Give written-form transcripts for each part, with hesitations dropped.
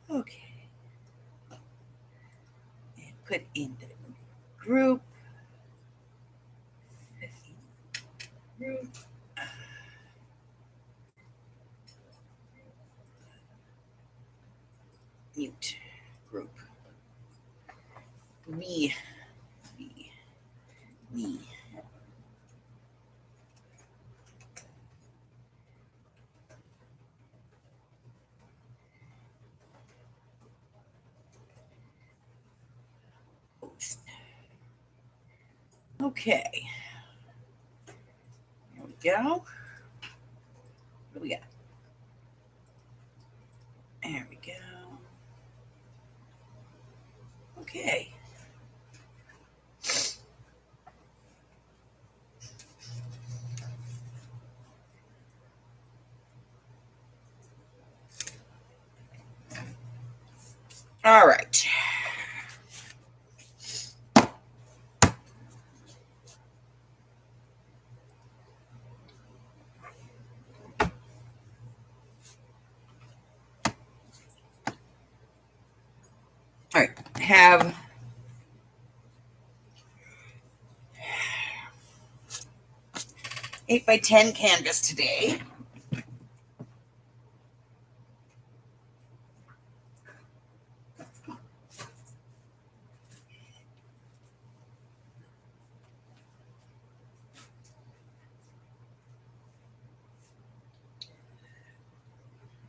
Okay. And put in the group. Mute group. Me. Okay. There we go. What do we got? There we go. Okay. All right. All right. Have 8x10 canvas today.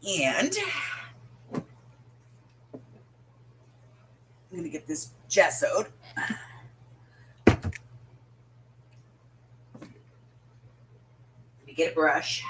And I'm going to get this gessoed. Let me get a brush.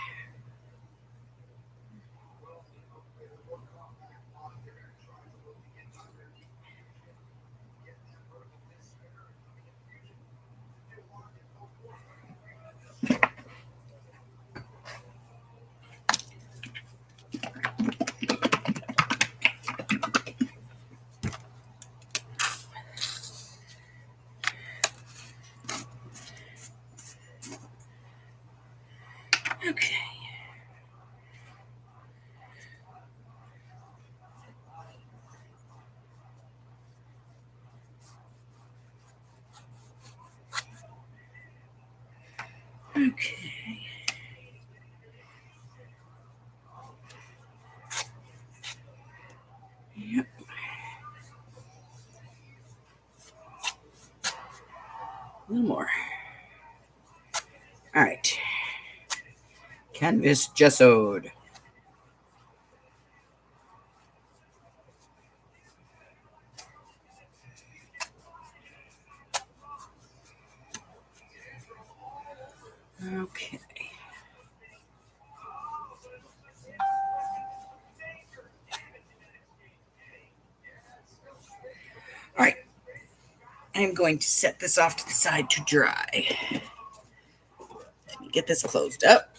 Okay. Okay. Yep. A little more. All right. Canvas gessoed. Okay. All right. I'm going to set this off to the side to dry. Let me get this closed up.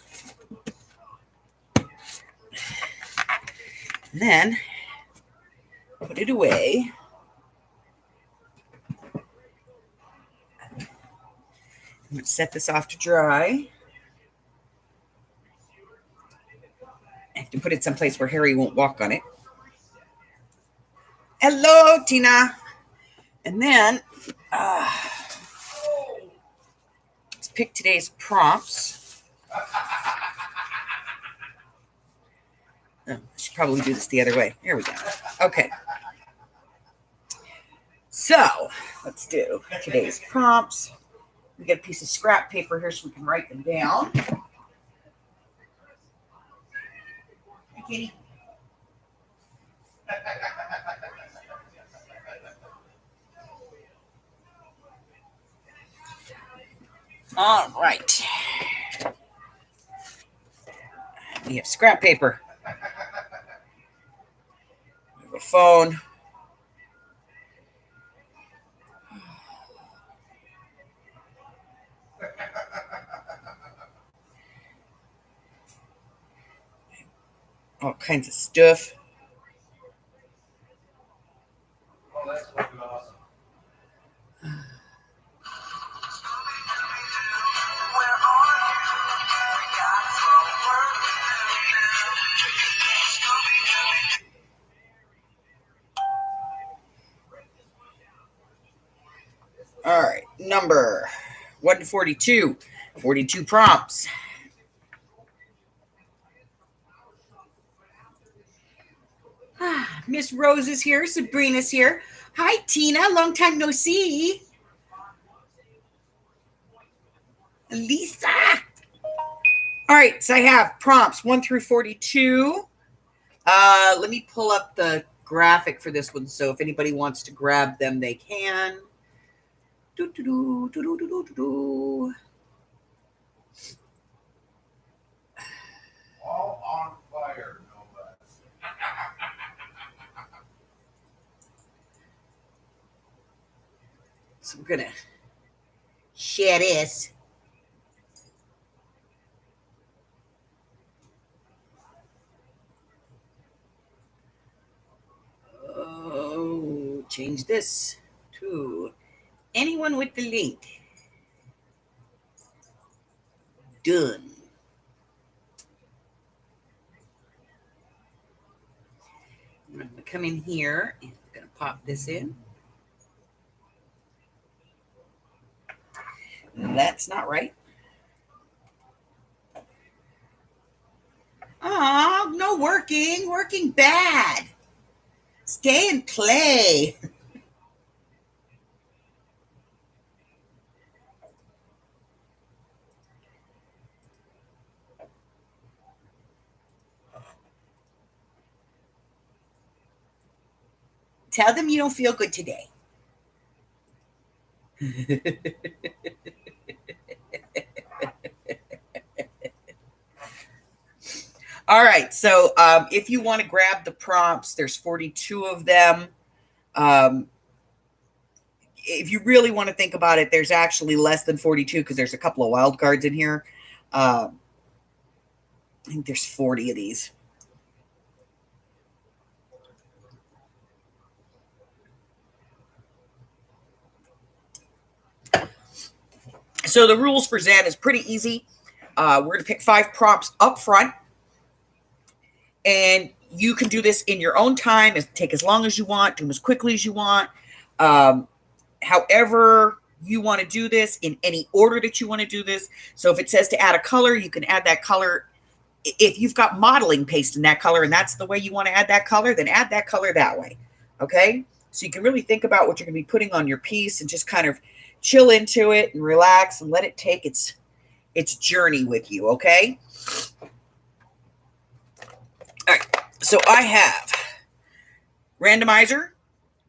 And then put it away. I'm going to set this off to dry. I have to put it someplace where Harry won't walk on it. Hello, Tina. And then let's pick today's prompts. Oh, I should probably do this the other way. Here we go. Okay. So let's do today's prompts. We get a piece of scrap paper here so we can write them down. Hi, Kitty. All right. We have scrap paper. We have a phone. all kinds of stuff. Oh, that's fucking awesome. All right, number 1 to 42. 42 prompts. Miss Rose is here. Sabrina's here. Hi, Tina. Long time no see. Lisa. All right, so I have prompts 1 through 42. Let me pull up the graphic for this one, so if anybody wants to grab them, they can. All on fire, no less. So we're gonna share this. Oh, change this to anyone with the link. Done. I'm gonna come in here and I'm gonna pop this in. That's not right. Oh, no working. Working bad. Stay and play. Tell them you don't feel good today. All right. So if you want to grab the prompts, there's 42 of them. If you really want to think about it, there's actually less than 42 because there's a couple of wild cards in here. I think there's 40 of these. So the rules for Zen is pretty easy. We're going to pick 5 prompts up front. And you can do this in your own time, take as long as you want, do them as quickly as you want. However you want to do this, in any order that you want to do this. So if it says to add a color, you can add that color. If you've got modeling paste in that color and that's the way you want to add that color, then add that color that way. Okay? So you can really think about what you're going to be putting on your piece and just kind of chill into it and relax and let it take its journey with you. Okay? All right. So I have randomizer,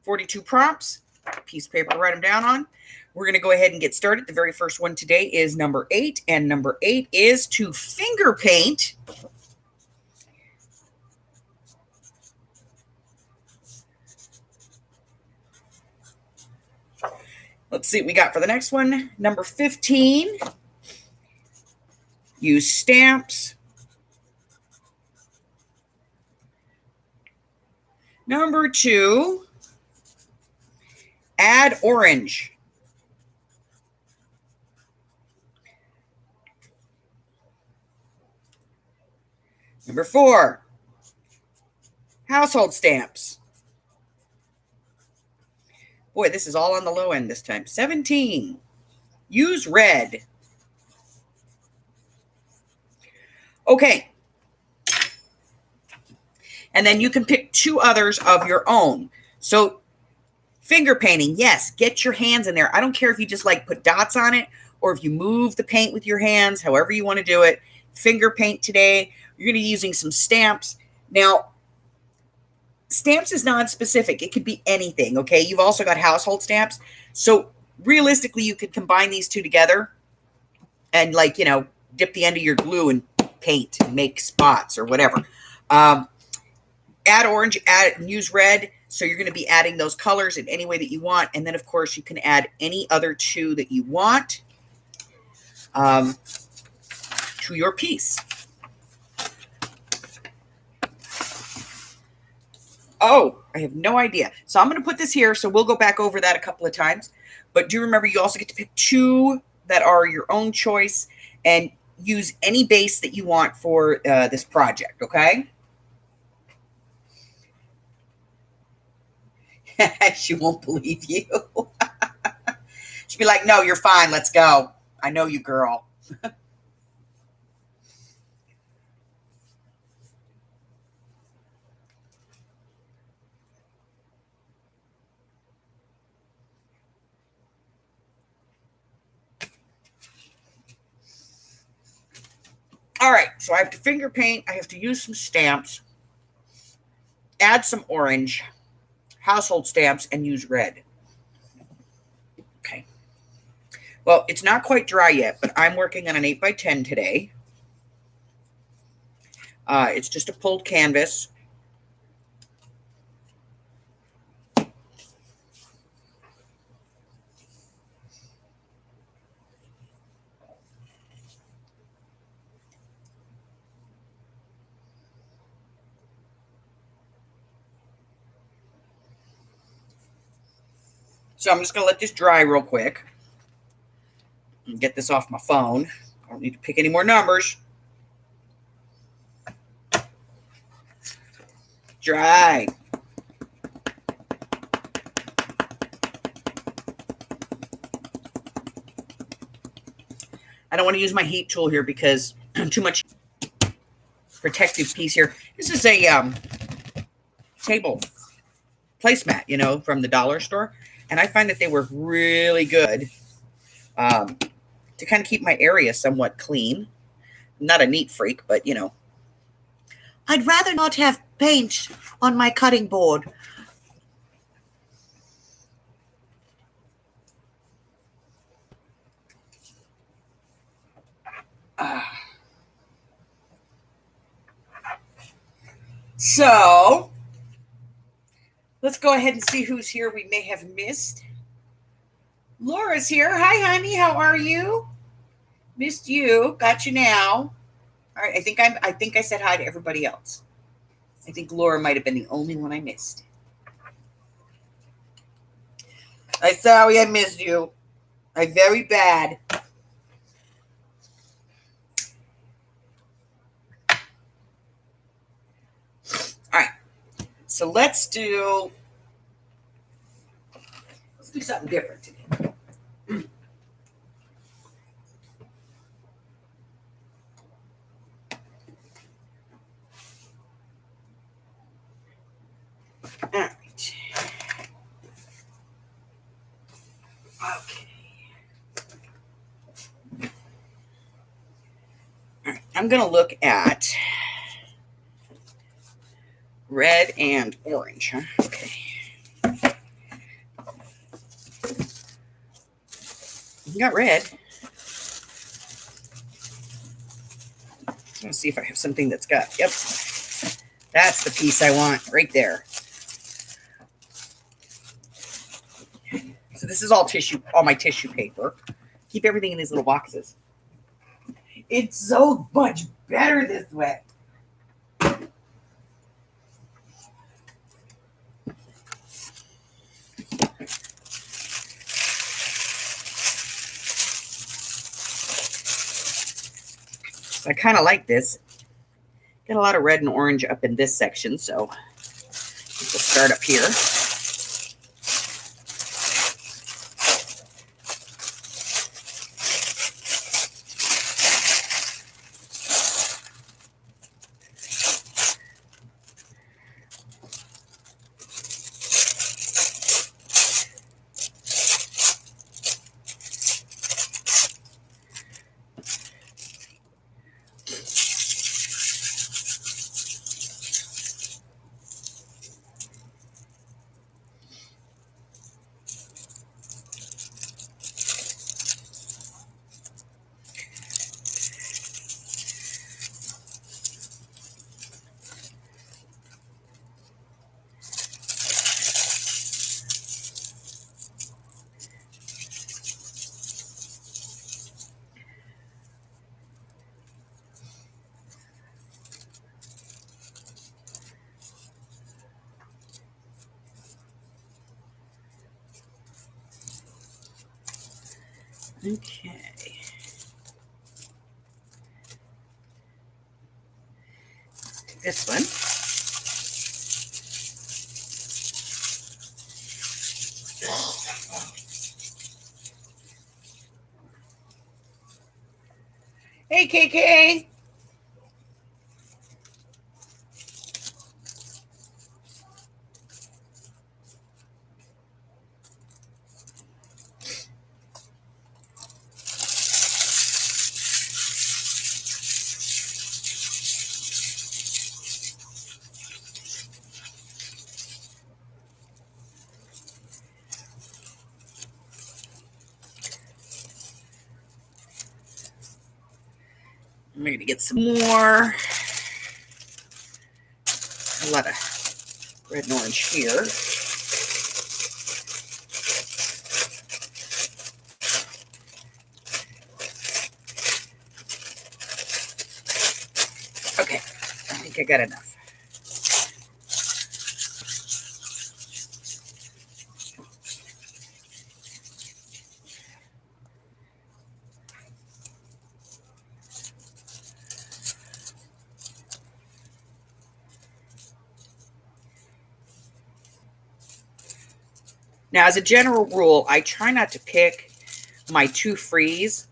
42 prompts, piece of paper to write them down on. We're going to go ahead and get started. The very first one today is number 8, and number 8 is to finger paint. Let's see what we got for the next one. Number 15, use stamps. Number 2, add orange. Number 4, household stamps. Boy, this is all on the low end this time. 17, use red. Okay. And then you can pick 2 others of your own. So finger painting, yes, get your hands in there. I don't care if you just like put dots on it or if you move the paint with your hands, however you want to do it. Finger paint today. You're going to be using some stamps. Now, stamps is non-specific. It could be anything, okay? You've also got household stamps. So realistically, you could combine these 2 together and dip the end of your glue and paint and make spots or whatever. Add orange, use red. So you're going to be adding those colors in any way that you want. And then, of course, you can add any other 2 that you want to your piece. Oh, I have no idea. So I'm going to put this here. So we'll go back over that a couple of times. But do remember, you also get to pick 2 that are your own choice and use any base that you want for this project, okay? She won't believe you. She'll be like, no, you're fine. Let's go. I know you, girl. All right, so I have to finger paint. I have to use some stamps, add some orange, household stamps, and use red. Okay. Well, it's not quite dry yet, but I'm working on an 8x10 today. It's just a pulled canvas. So I'm just going to let this dry real quick and get this off my phone. I don't need to pick any more numbers. Dry. I don't want to use my heat tool here because too much protective piece here. This is a table placemat, you know, from the dollar store. And I find that they work really good to kind of keep my area somewhat clean. I'm not a neat freak, but, you know. I'd rather not have paint on my cutting board. So let's go ahead and see who's here we may have missed. Laura's here. Hi, honey. How are you? Missed you. Got you now. All right. I think I said hi to everybody else. I think Laura might have been the only one I missed. I'm sorry I missed you. I'm very bad. All right. So let's do something different today. All right. Okay. All right. I'm going to look at red and orange. Huh? Okay. You got red. Let's see if I have something that's got, yep. That's the piece I want right there. So this is all tissue, all my tissue paper. Keep everything in these little boxes. It's so much better this way. I kind of like this. Got a lot of red and orange up in this section, so we'll start up here. Okay. This one. Hey, KK. I'm going to get some more. A lot of red and orange here. Okay, I think I got enough. Now, as a general rule, I try not to pick my two frees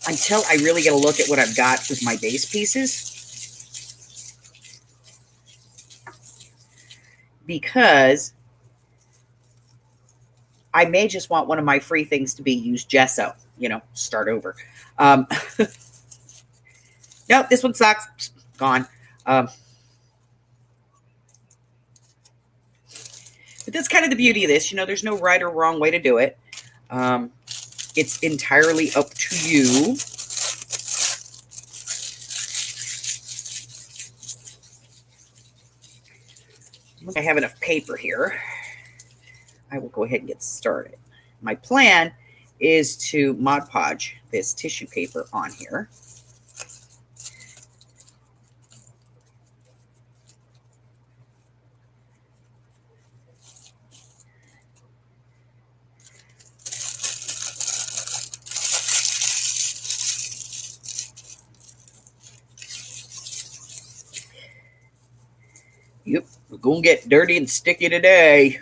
until I really get a look at what I've got with my base pieces. Because I may just want one of my free things to be use gesso, start over. No, this one sucks. Gone. But that's kind of the beauty of this. There's no right or wrong way to do it. It's entirely up to you. I have enough paper here. I will go ahead and get started. My plan is to Mod Podge this tissue paper on here. Yep, we're going to get dirty and sticky today.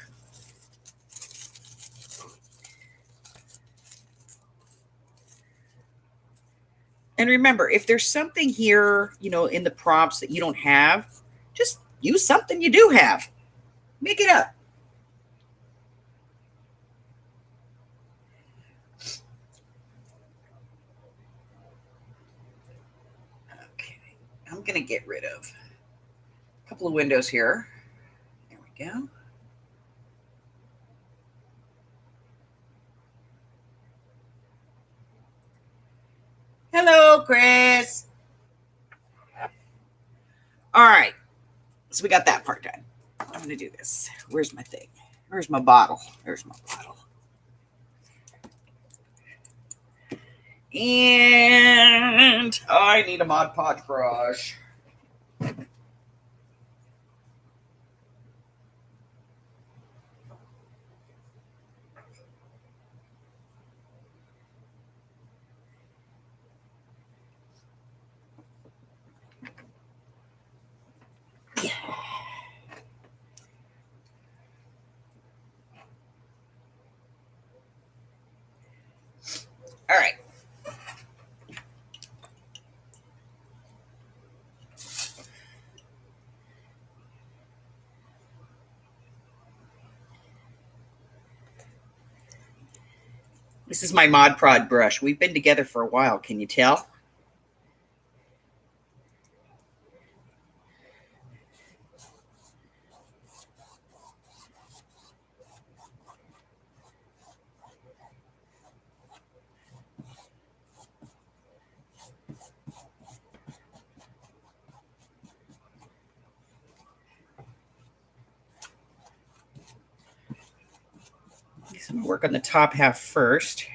And remember, if there's something here, in the prompts that you don't have, just use something you do have. Make it up. Okay, I'm going to get rid of a couple of windows here. There we go. Hello, Chris. All right. So we got that part done. I'm going to do this. Where's my thing? Where's my bottle? There's my bottle. And I need a Mod Podge brush. Yeah. All right. This is my Mod Prod brush. We've been together for a while. Can you tell? So I'm going to work on the top half first.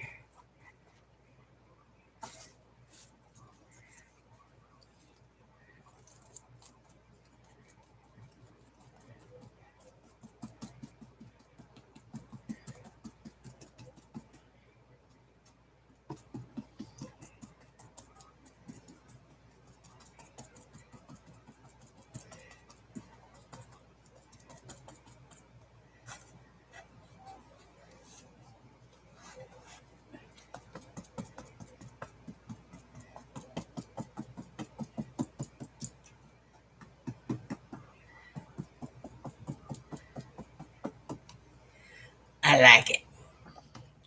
I like it.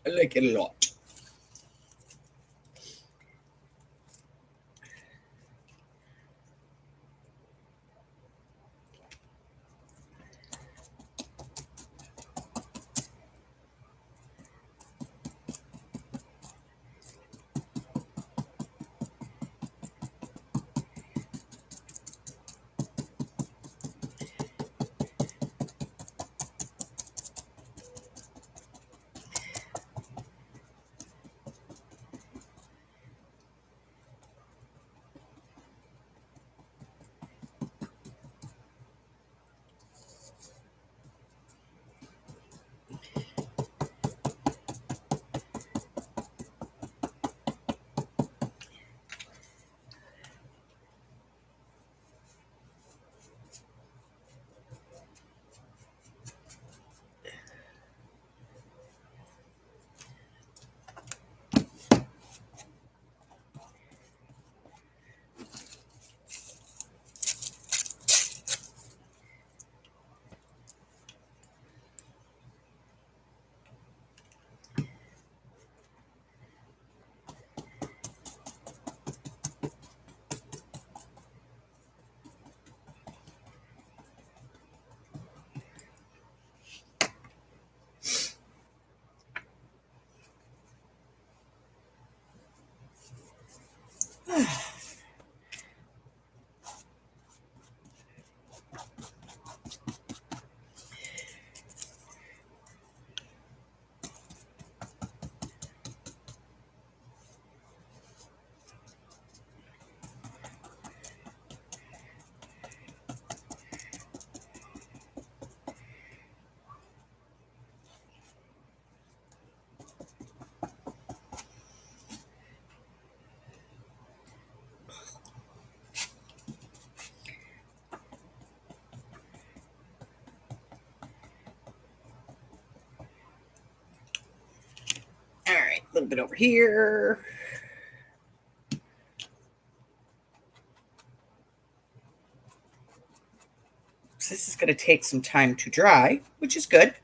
I like it a lot. All right, a little bit over here. So this is going to take some time to dry, which is good.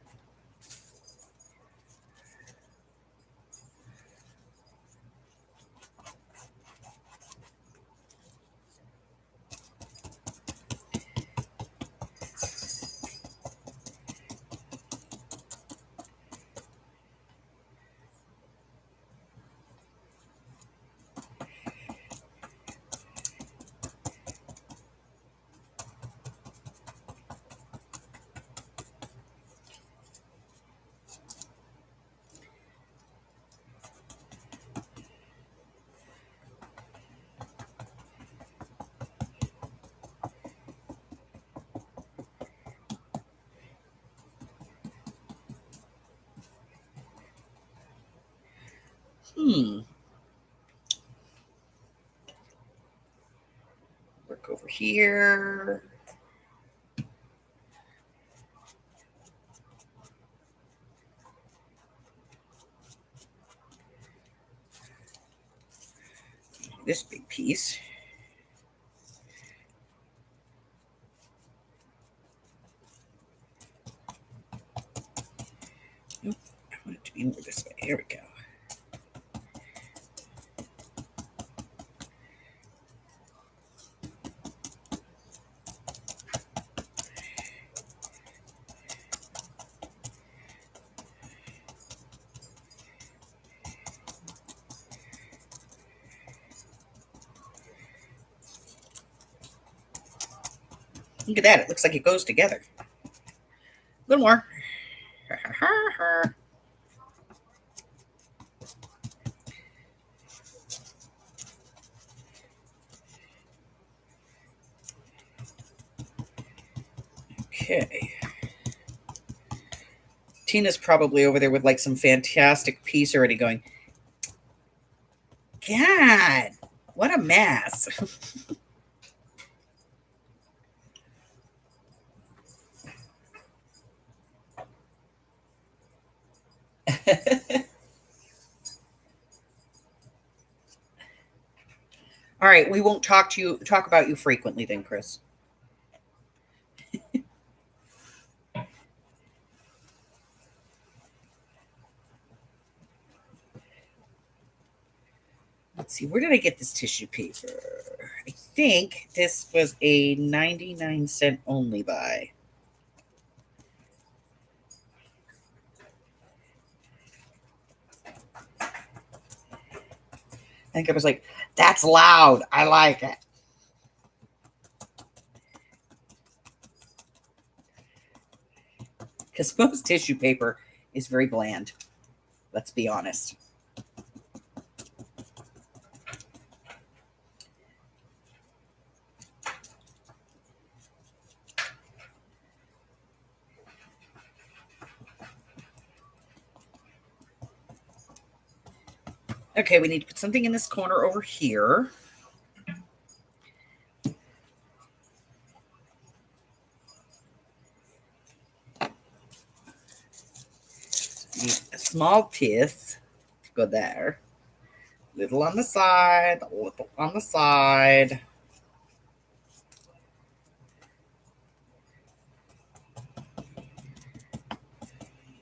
Work over here. This big piece. Oop, I want it to be more this way. Here we go. Look at that. It looks like it goes together. A little more. Okay. Tina's probably over there with like some fantastic piece already going, God, what a mess. All right, we won't talk about you frequently then, Chris. let's see, where did I get this tissue paper? I think this was a 99-cent only buy. I think I was like, that's loud. I like it. Because most tissue paper is very bland. Let's be honest. Okay, we need to put something in this corner over here. Need a small piece to go there. Little on the side, little on the side.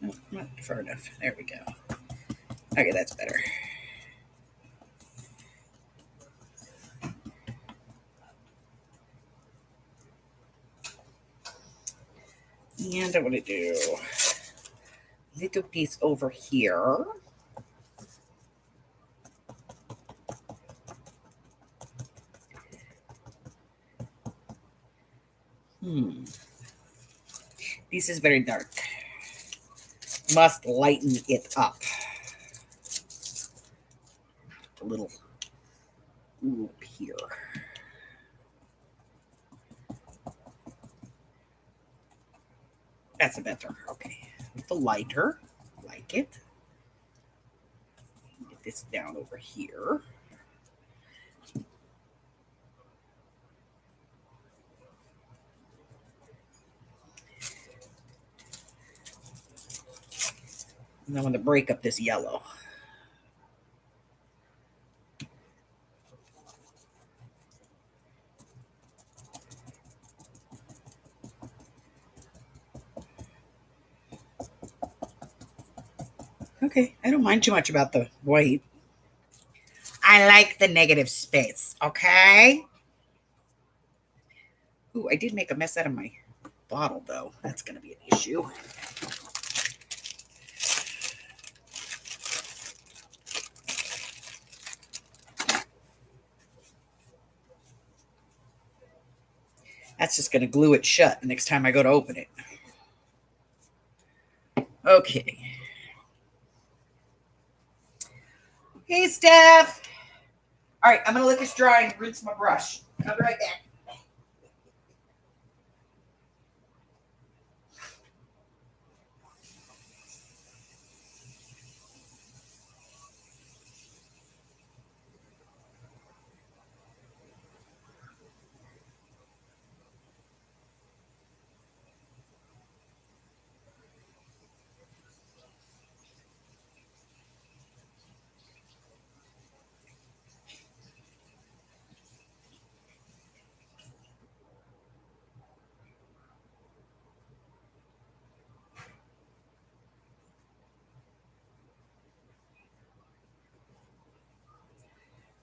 No, not far enough. There we go. Okay, that's better. And I want to do a little piece over here. This is very dark. Must lighten it up. A little up here. That's a better. Okay. With the lighter. Like it. Get this down over here. And I want to break up this yellow. Okay, I don't mind too much about the white. I like the negative space, okay? Ooh, I did make a mess out of my bottle, though. That's going to be an issue. That's just going to glue it shut the next time I go to open it. Okay. Hey, Steph. All right, I'm going to let this dry and rinse my brush. I'll be right back.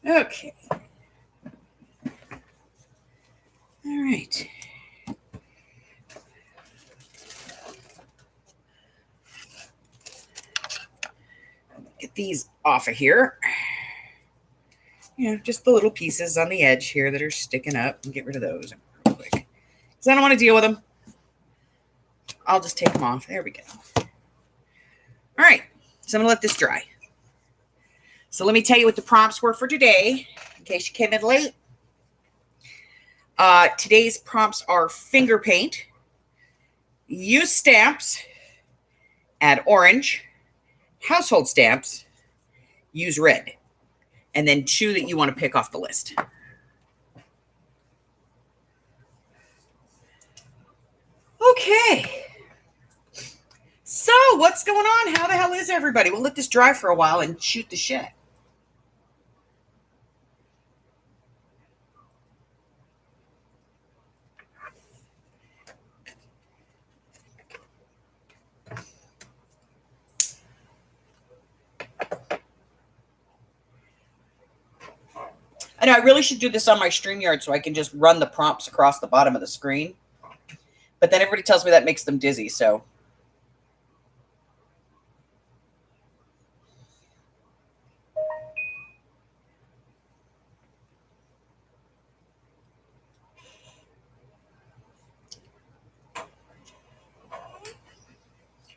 Okay. All right. Get these off of here. Just the little pieces on the edge here that are sticking up, and get rid of those real quick. Because I don't want to deal with them. I'll just take them off. There we go. All right. So I'm going to let this dry. So let me tell you what the prompts were for today, in case you came in late. Today's prompts are finger paint, use stamps, add orange, household stamps, use red, and then 2 that you want to pick off the list. Okay. So what's going on? How the hell is everybody? We'll let this dry for a while and shoot the shit. I know I really should do this on my StreamYard so I can just run the prompts across the bottom of the screen. But then everybody tells me that makes them dizzy, so.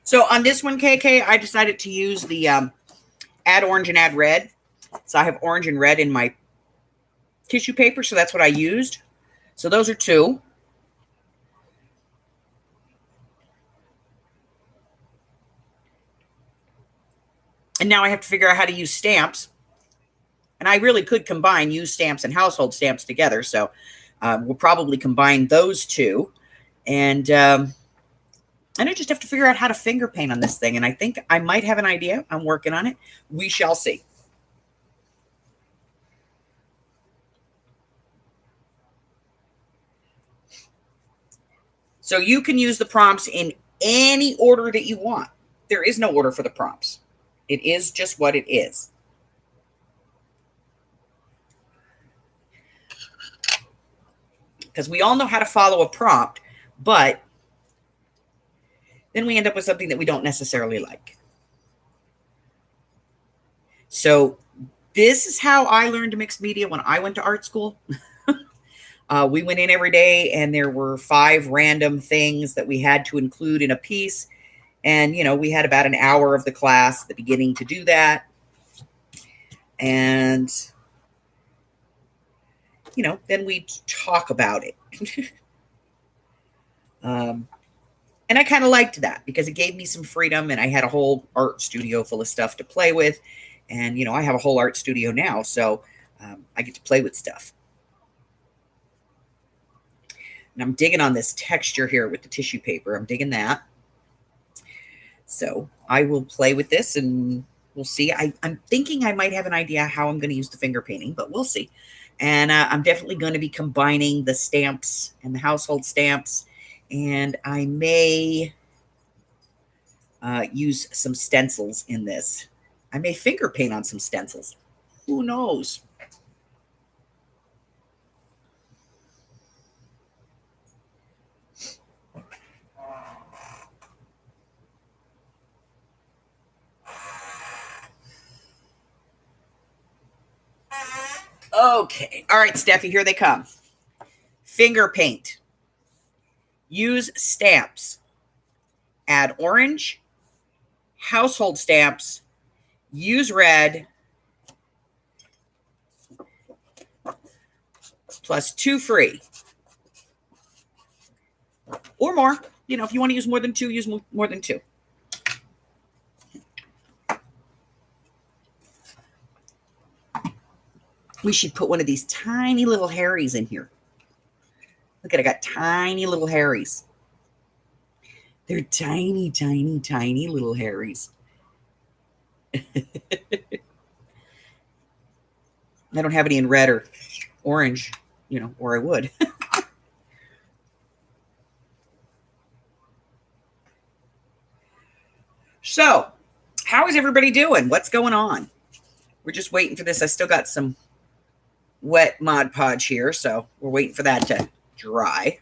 So on this one, KK, I decided to use the add orange and add red. So I have orange and red in my tissue paper, so that's what I used. So those are two. And now I have to figure out how to use stamps. And I really could combine use stamps and household stamps together. So we'll probably combine those two. And I just have to figure out how to finger paint on this thing. And I think I might have an idea. I'm working on it. We shall see. So you can use the prompts in any order that you want. There is no order for the prompts. It is just what it is. Because we all know how to follow a prompt, but then we end up with something that we don't necessarily like. So this is how I learned mixed media when I went to art school. We went in every day and there were 5 random things that we had to include in a piece. And, you know, we had about an hour of the class at the beginning to do that. And, you know, then we'd talk about it. And I kind of liked that because it gave me some freedom and I had a whole art studio full of stuff to play with. And, you know, I have a whole art studio now, so I get to play with stuff. And I'm digging on this texture here with the tissue paper. I'm digging that. So I will play with this and we'll see. I'm thinking I might have an idea how I'm going to use the finger painting, but we'll see. And I'm definitely going to be combining the stamps and the household stamps. And I may use some stencils in this. I may finger paint on some stencils. Who knows? Okay. All right, Steffi, here they come. Finger paint. Use stamps. Add orange. Household stamps. Use red. Plus 2 free. Or more. You know, if you want to use more than 2, use more than 2. We should put one of these tiny little Harrys in here. Look at it, I got tiny little Harrys. They're tiny, tiny, tiny little Harrys. I don't have any in red or orange, you know, or I would. So, how is everybody doing? What's going on? We're just waiting for this. I still got some wet Mod Podge here, so we're waiting for that to dry.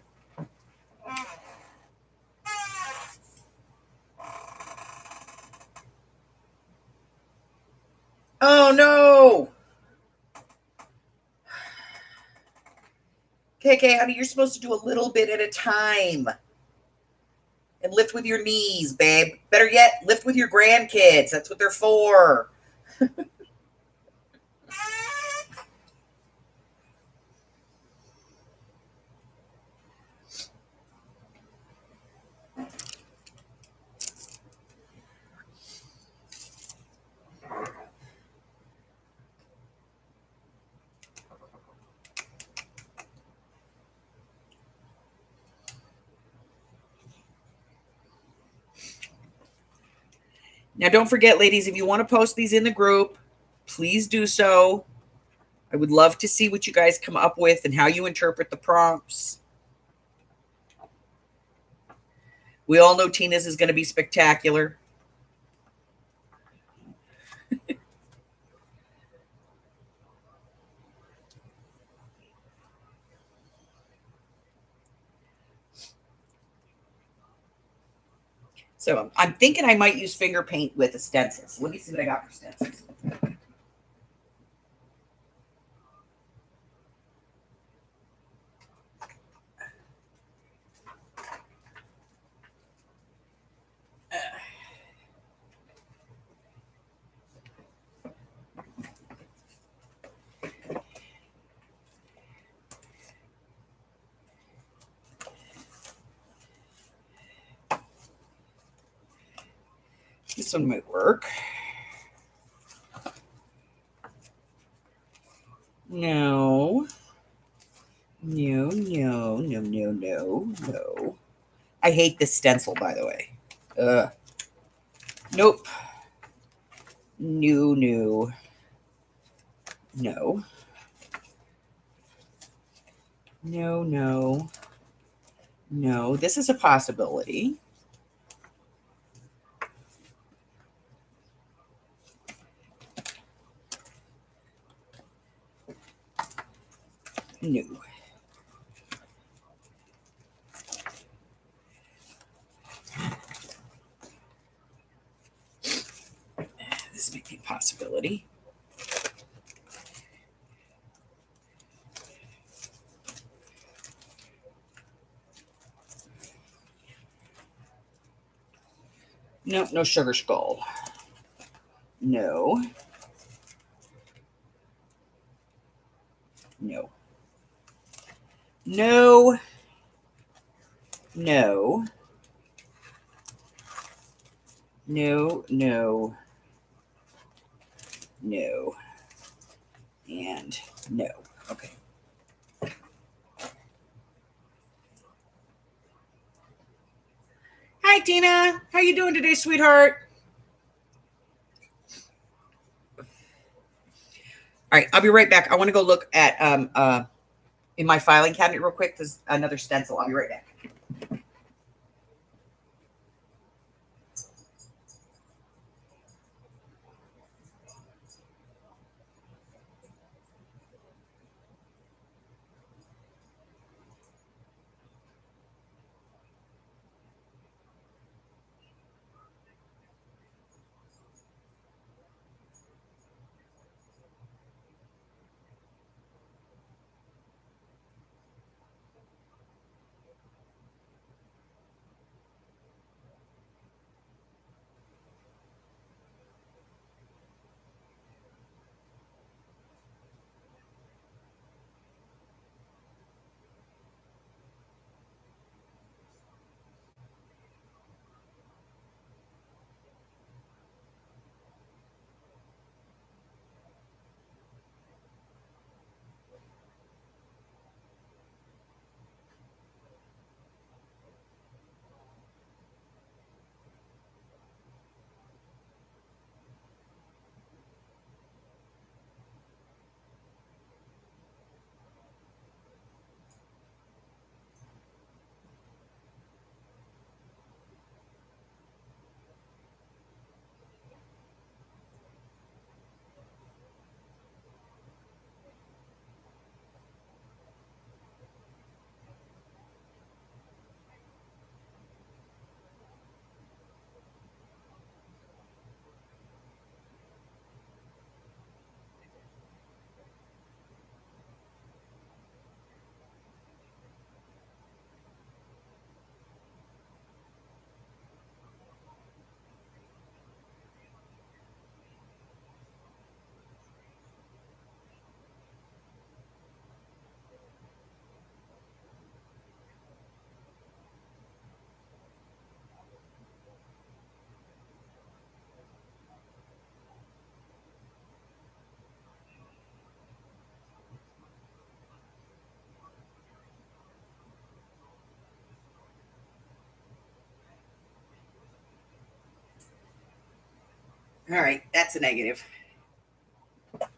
Oh no! KK, honey, you're supposed to do a little bit at a time. And lift with your knees, babe. Better yet, lift with your grandkids. That's what they're for. Now, don't forget, ladies, if you want to post these in the group, please do so. I would love to see what you guys come up with and how you interpret the prompts. We all know Tina's is going to be spectacular. So I'm thinking I might use finger paint with the stencils. Let me see what I got for stencils. This one might work. No. No, no, no, no, no, no. I hate this stencil, by the way. Nope. No, no. No. No, no. No. This is a possibility. No. This might be a possibility. Nope, no sugar skull. No. No. No. No. No, no, no, and no. Okay. Hi, Tina. How you doing today, sweetheart? All right, I'll be right back. I want to go look at in my filing cabinet real quick. There's another stencil. I'll be right back. All right, that's a negative. All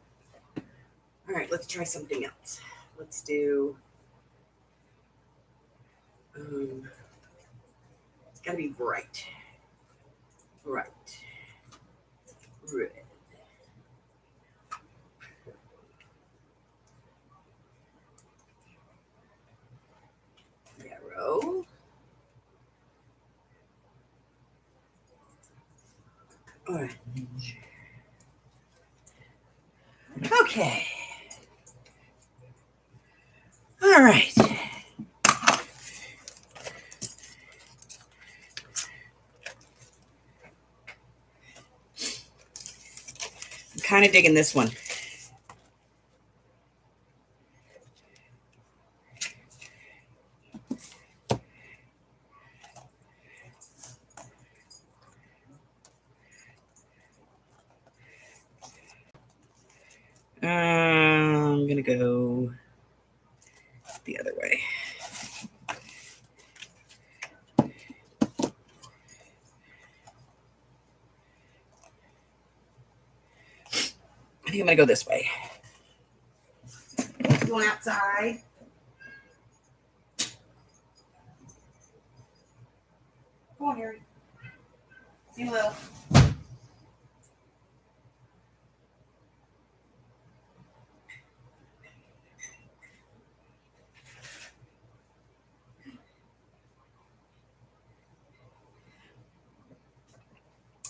right, let's try something else. Let's do. It's got to be bright. Bright. Red. Yellow. Orange. Okay. All right. I'm kind of digging this one. I'm going to go the other way. I think I'm going to go this way. Going outside. Come on, Harry. See you little.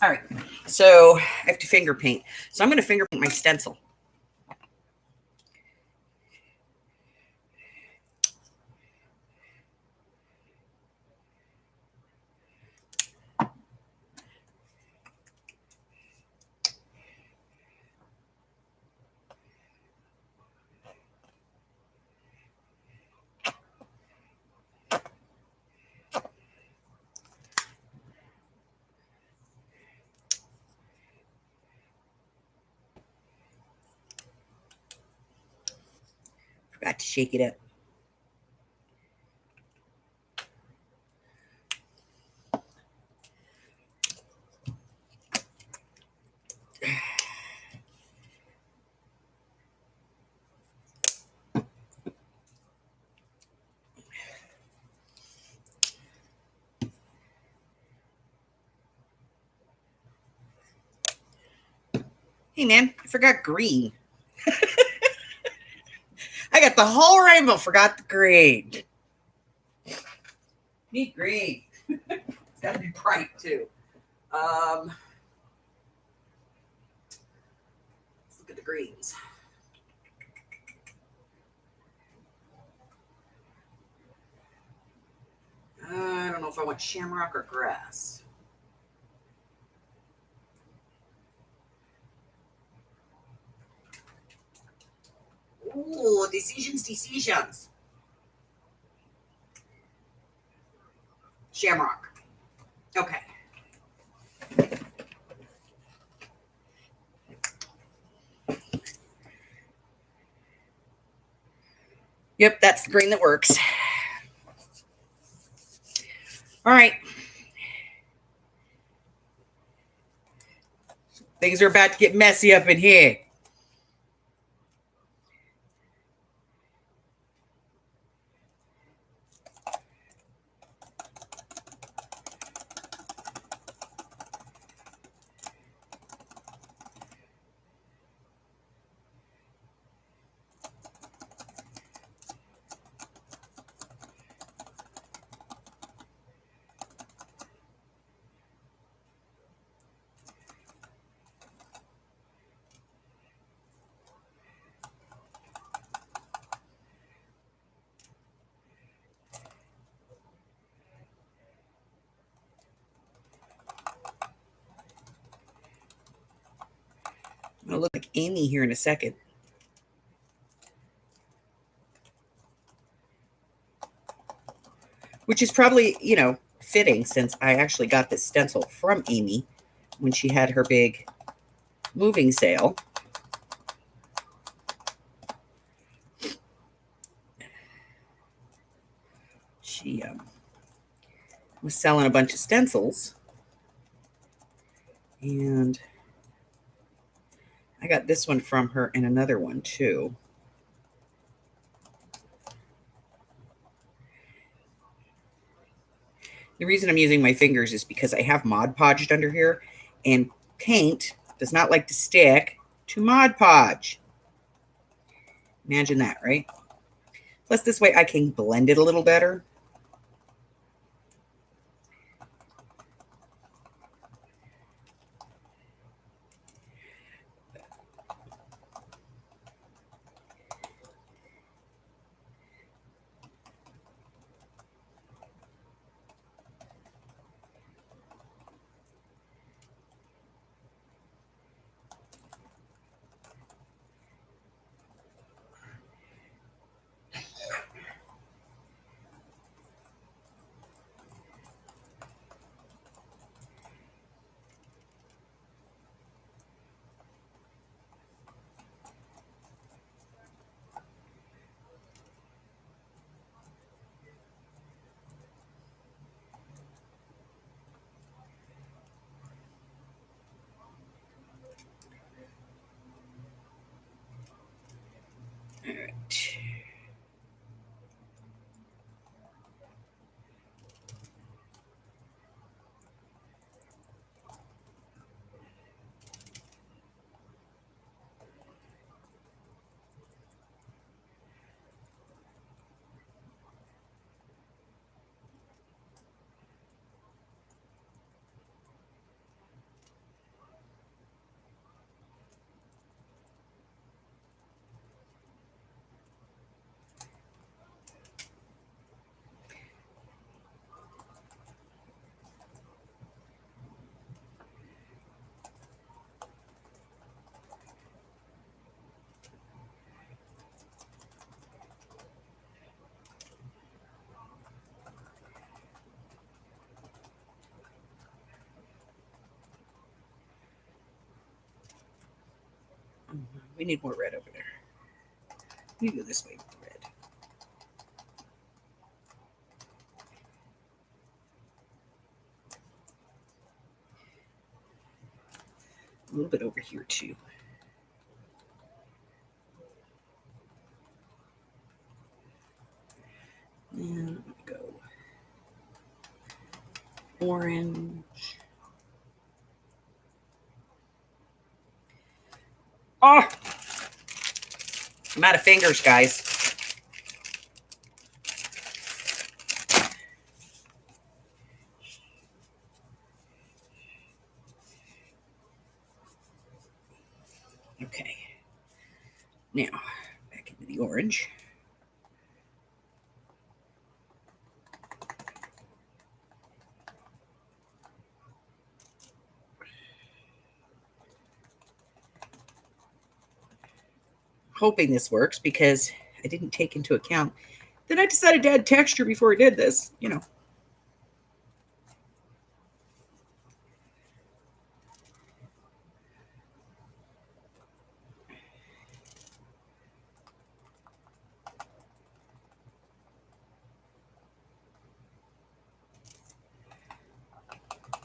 All right, so I have to finger paint. So I'm going to finger paint my stencil. Forgot to shake it up. Hey, man, I forgot green. I got the whole rainbow, forgot the green. Need green. It's got to be bright, too. Let's look at the greens. I don't know if I want shamrock or grass. Ooh, decisions. Shamrock. Okay. Yep, that's the green that works. All right. Things are about to get messy up in here. I'm going to look like Amy here in a second. Which is probably, fitting since I actually got this stencil from Amy when she had her big moving sale. She was selling a bunch of stencils. And I got this one from her and another one too. The reason I'm using my fingers is because I have Mod Podged under here, and paint does not like to stick to Mod Podge. Imagine that, right? Plus, this way I can blend it a little better. We need more red over there. We go this way with the red. A little bit over here too. And go orange. Oh, I'm out of fingers, guys. Okay. Now, back into the orange. Hoping this works because I didn't take into account that I decided to add texture before I did this, you know.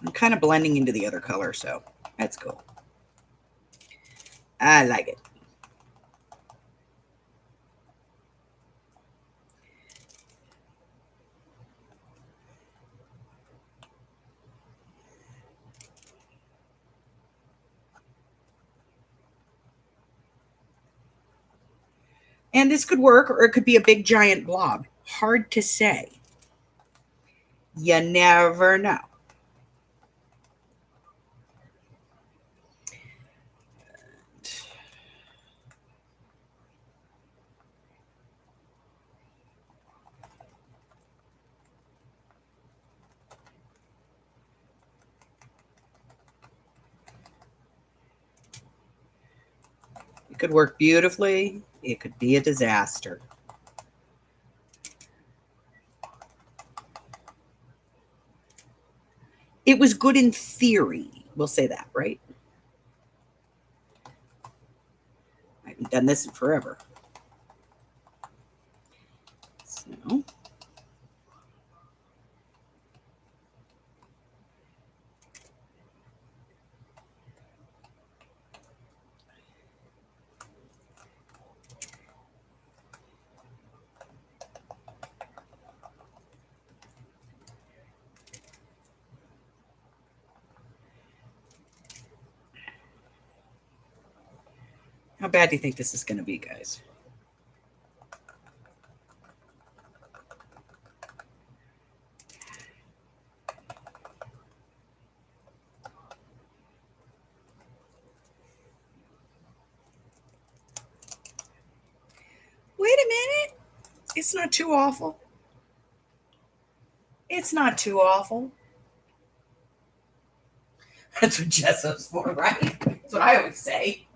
I'm kind of blending into the other color, so that's cool. I like it. And this could work, or it could be a big giant blob. Hard to say. You never know. It could work beautifully. It could be a disaster. It was good in theory. We'll say that, right? I haven't done this in forever. So, how bad do you think this is going to be, guys? Wait a minute. It's not too awful. It's not too awful. That's what gesso's for, right? That's what I always say.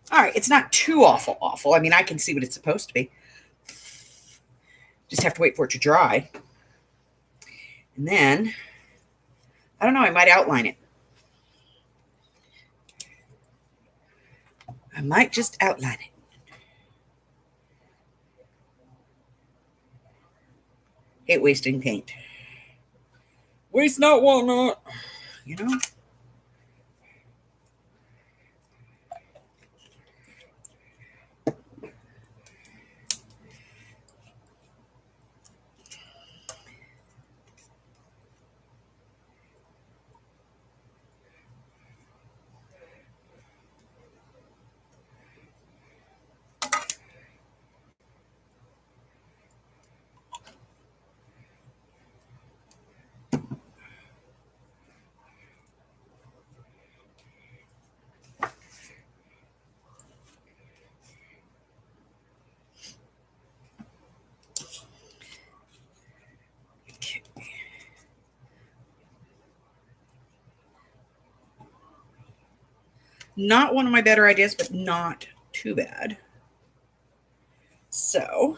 All right, it's not too awful. I mean, I can see what it's supposed to be. Just have to wait for it to dry. And then, I don't know, I might outline it. I might just outline it. Hate wasting paint. Waste not, want not. You know? Not one of my better ideas, but not too bad. So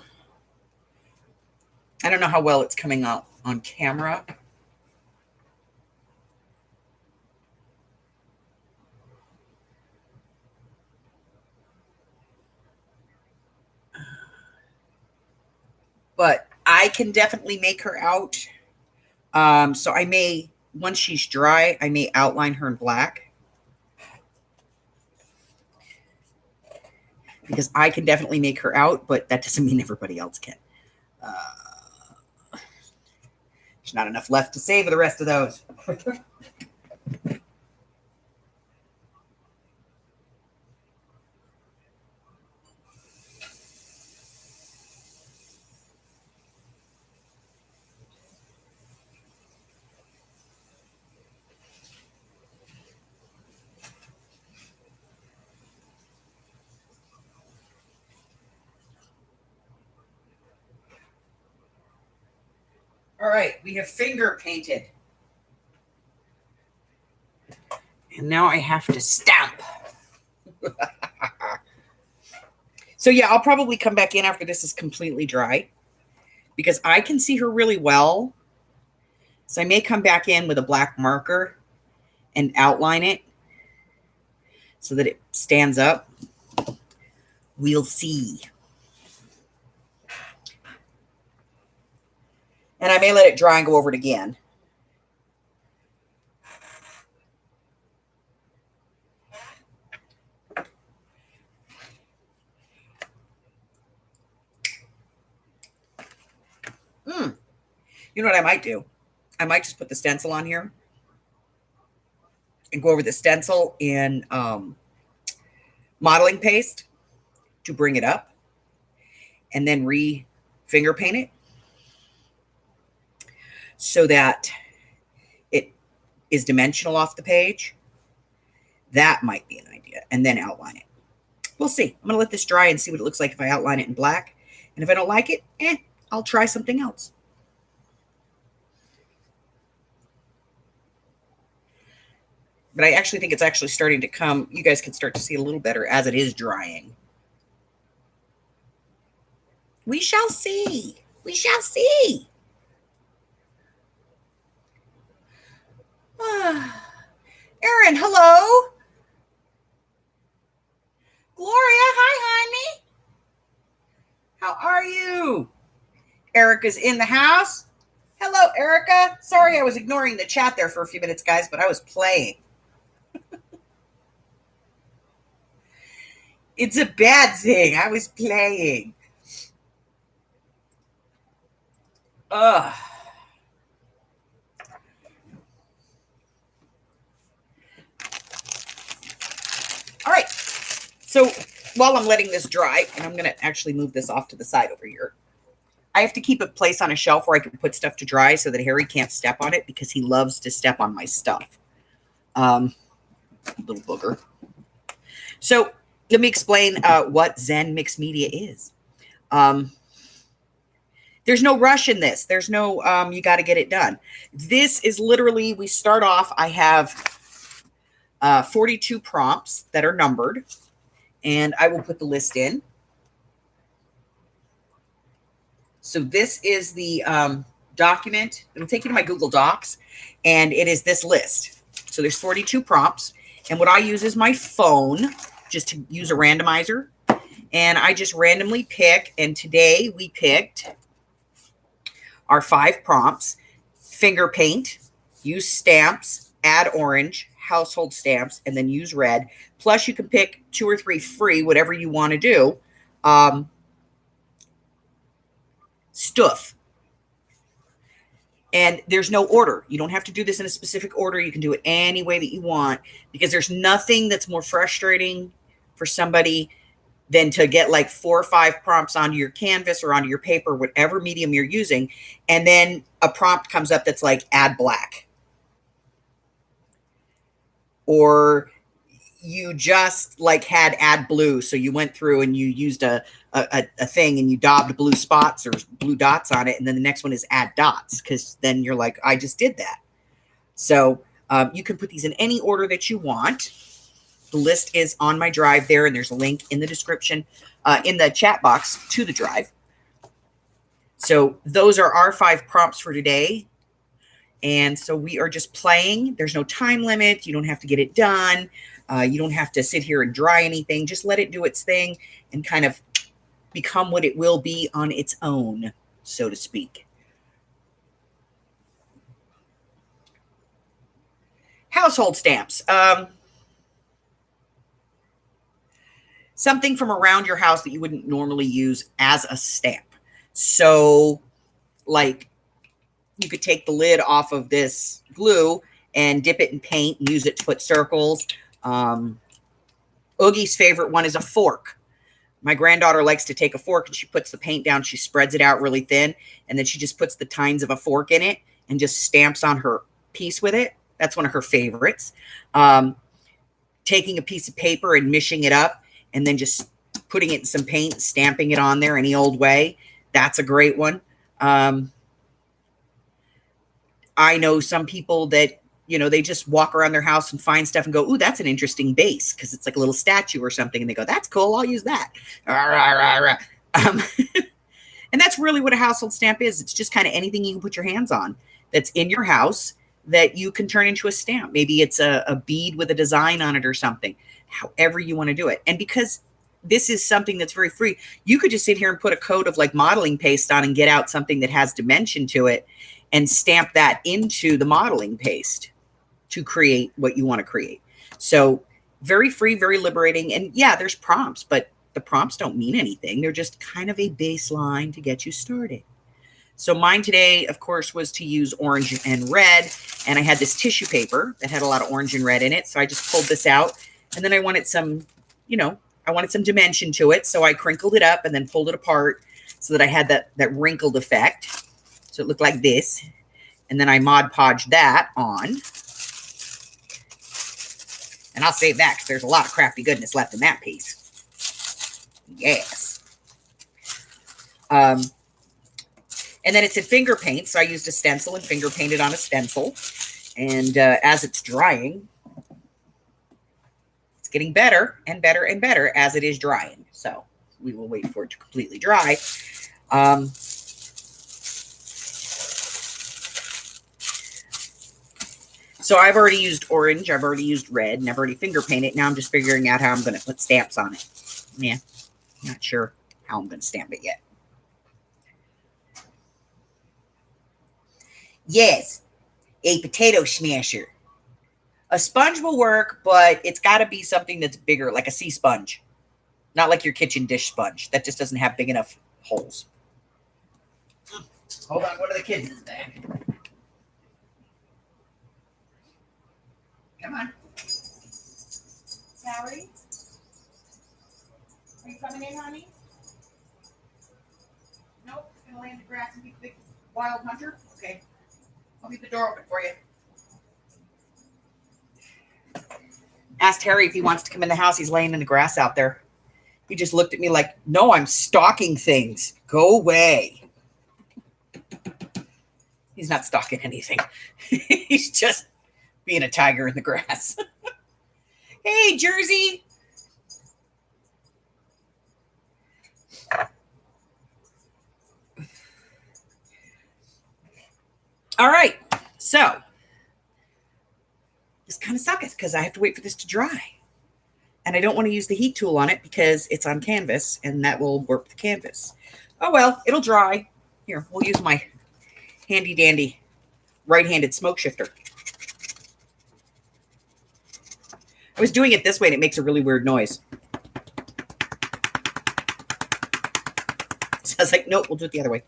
I don't know how well it's coming out on camera. But I can definitely make her out. So I may, once she's dry, I may outline her in black. Because I can definitely make her out, but that doesn't mean everybody else can. There's not enough left to save for the rest of those. All right, we have finger painted. And now I have to stamp. So yeah, I'll probably come back in after this is completely dry because I can see her really well. So I may come back in with a black marker and outline it so that it stands up. We'll see. And I may let it dry and go over it again. You know what I might do? I might just put the stencil on here and go over the stencil in modeling paste to bring it up and then finger paint it so that it is dimensional off the page. That might be an idea. And then outline it. We'll see. I'm going to let this dry and see what it looks like if I outline it in black. And if I don't like it, I'll try something else. But I actually think it's actually starting to come. You guys can start to see a little better as it is drying. We shall see. We shall see. Erin, hello. Gloria, hi, honey. How are you? Erica's in the house. Hello, Erica. Sorry, I was ignoring the chat there for a few minutes, guys, but I was playing. It's a bad thing. I was playing. Ugh. All right. So while I'm letting this dry, and I'm going to actually move this off to the side over here, I have to keep it placed on a shelf where I can put stuff to dry so that Harry can't step on it because he loves to step on my stuff. Little booger. So let me explain what Zen Mixed Media is. There's no rush in this. There's no, you got to get it done. This is literally, we start off, I have 42 prompts that are numbered, and I will put the list in. So this is the document. It'll take you to my Google Docs, and it is this list. So there's 42 prompts, and what I use is my phone just to use a randomizer, and I just randomly pick, and today we picked our 5 prompts: finger paint, use stamps, add orange, household stamps, and then use red. Plus you can pick 2 or 3 free, whatever you want to do. Stuff. And there's no order. You don't have to do this in a specific order. You can do it any way that you want, because there's nothing that's more frustrating for somebody than to get like 4 or 5 prompts onto your canvas or onto your paper, whatever medium you're using. And then a prompt comes up that's like, add black. Or you just like had add blue. So you went through and you used a thing and you daubed blue spots or blue dots on it. And then the next one is add dots, because then you're like, I just did that. So you can put these in any order that you want. The list is on my drive there, and there's a link in the description, in the chat box to the drive. So those are our 5 prompts for today. And so we are just playing. There's no time limit. You don't have to get it done. You don't have to sit here and dry anything. Just let it do its thing and kind of become what it will be on its own, so to speak. Household stamps. Something from around your house that you wouldn't normally use as a stamp. So, like, you could take the lid off of this glue and dip it in paint and use it to put circles. Oogie's favorite one is a fork. My granddaughter likes to take a fork and she puts the paint down. She spreads it out really thin, and then she just puts the tines of a fork in it and just stamps on her piece with it. That's one of her favorites. Taking a piece of paper and mishing it up and then just putting it in some paint, stamping it on there any old way. That's a great one. I know some people that, they just walk around their house and find stuff and go, ooh, that's an interesting base, because it's like a little statue or something. And they go, that's cool. I'll use that. And that's really what a household stamp is. It's just kind of anything you can put your hands on that's in your house that you can turn into a stamp. Maybe it's a bead with a design on it or something, however you want to do it. And because this is something that's very free, you could just sit here and put a coat of like modeling paste on and get out something that has dimension to it and stamp that into the modeling paste to create what you want to create. So very free, very liberating. And yeah, there's prompts, but the prompts don't mean anything. They're just kind of a baseline to get you started. So mine today, of course, was to use orange and red. And I had this tissue paper that had a lot of orange and red in it. So I just pulled this out, and then I wanted some, I wanted some dimension to it. So I crinkled it up and then pulled it apart so that I had that wrinkled effect. So it looked like this. And then I Mod Podged that on. And I'll save that because there's a lot of crafty goodness left in that piece. Yes. And then it's in finger paint. So I used a stencil and finger painted on a stencil. And as it's drying, it's getting better and better and better as it is drying. So we will wait for it to completely dry. So I've already used orange, I've already used red, and I've already finger painted. Now I'm just figuring out how I'm going to put stamps on it. Yeah, not sure how I'm going to stamp it yet. Yes, a potato smasher. A sponge will work, but it's got to be something that's bigger, like a sea sponge. Not like your kitchen dish sponge. That just doesn't have big enough holes. Hold on, what are the kids in there? Come on. Sally? Are you coming in, honey? Nope. Gonna lay in the grass and be the big wild hunter? Okay. I'll leave the door open for you. Asked Harry if he wants to come in the house. He's laying in the grass out there. He just looked at me like, no, I'm stalking things. Go away. He's not stalking anything. He's just being a tiger in the grass. Hey, Jersey. All right. So this kind of sucks because I have to wait for this to dry. And I don't want to use the heat tool on it because it's on canvas and that will warp the canvas. Oh, well, it'll dry. Here, we'll use my handy dandy right-handed smoke shifter. I was doing it this way and it makes a really weird noise. So I was like, nope, we'll do it the other way.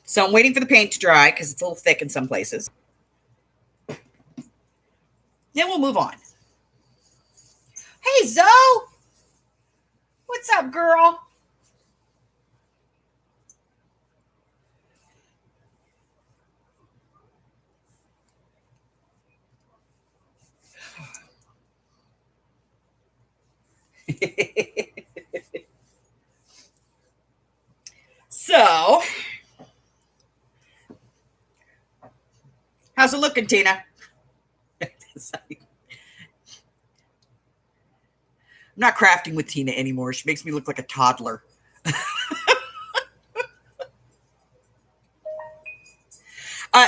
So I'm waiting for the paint to dry because it's a little thick in some places. Then we'll move on. Hey, Zoe. What's up, girl? So, how's it looking, Tina? I'm not crafting with Tina anymore. She makes me look like a toddler.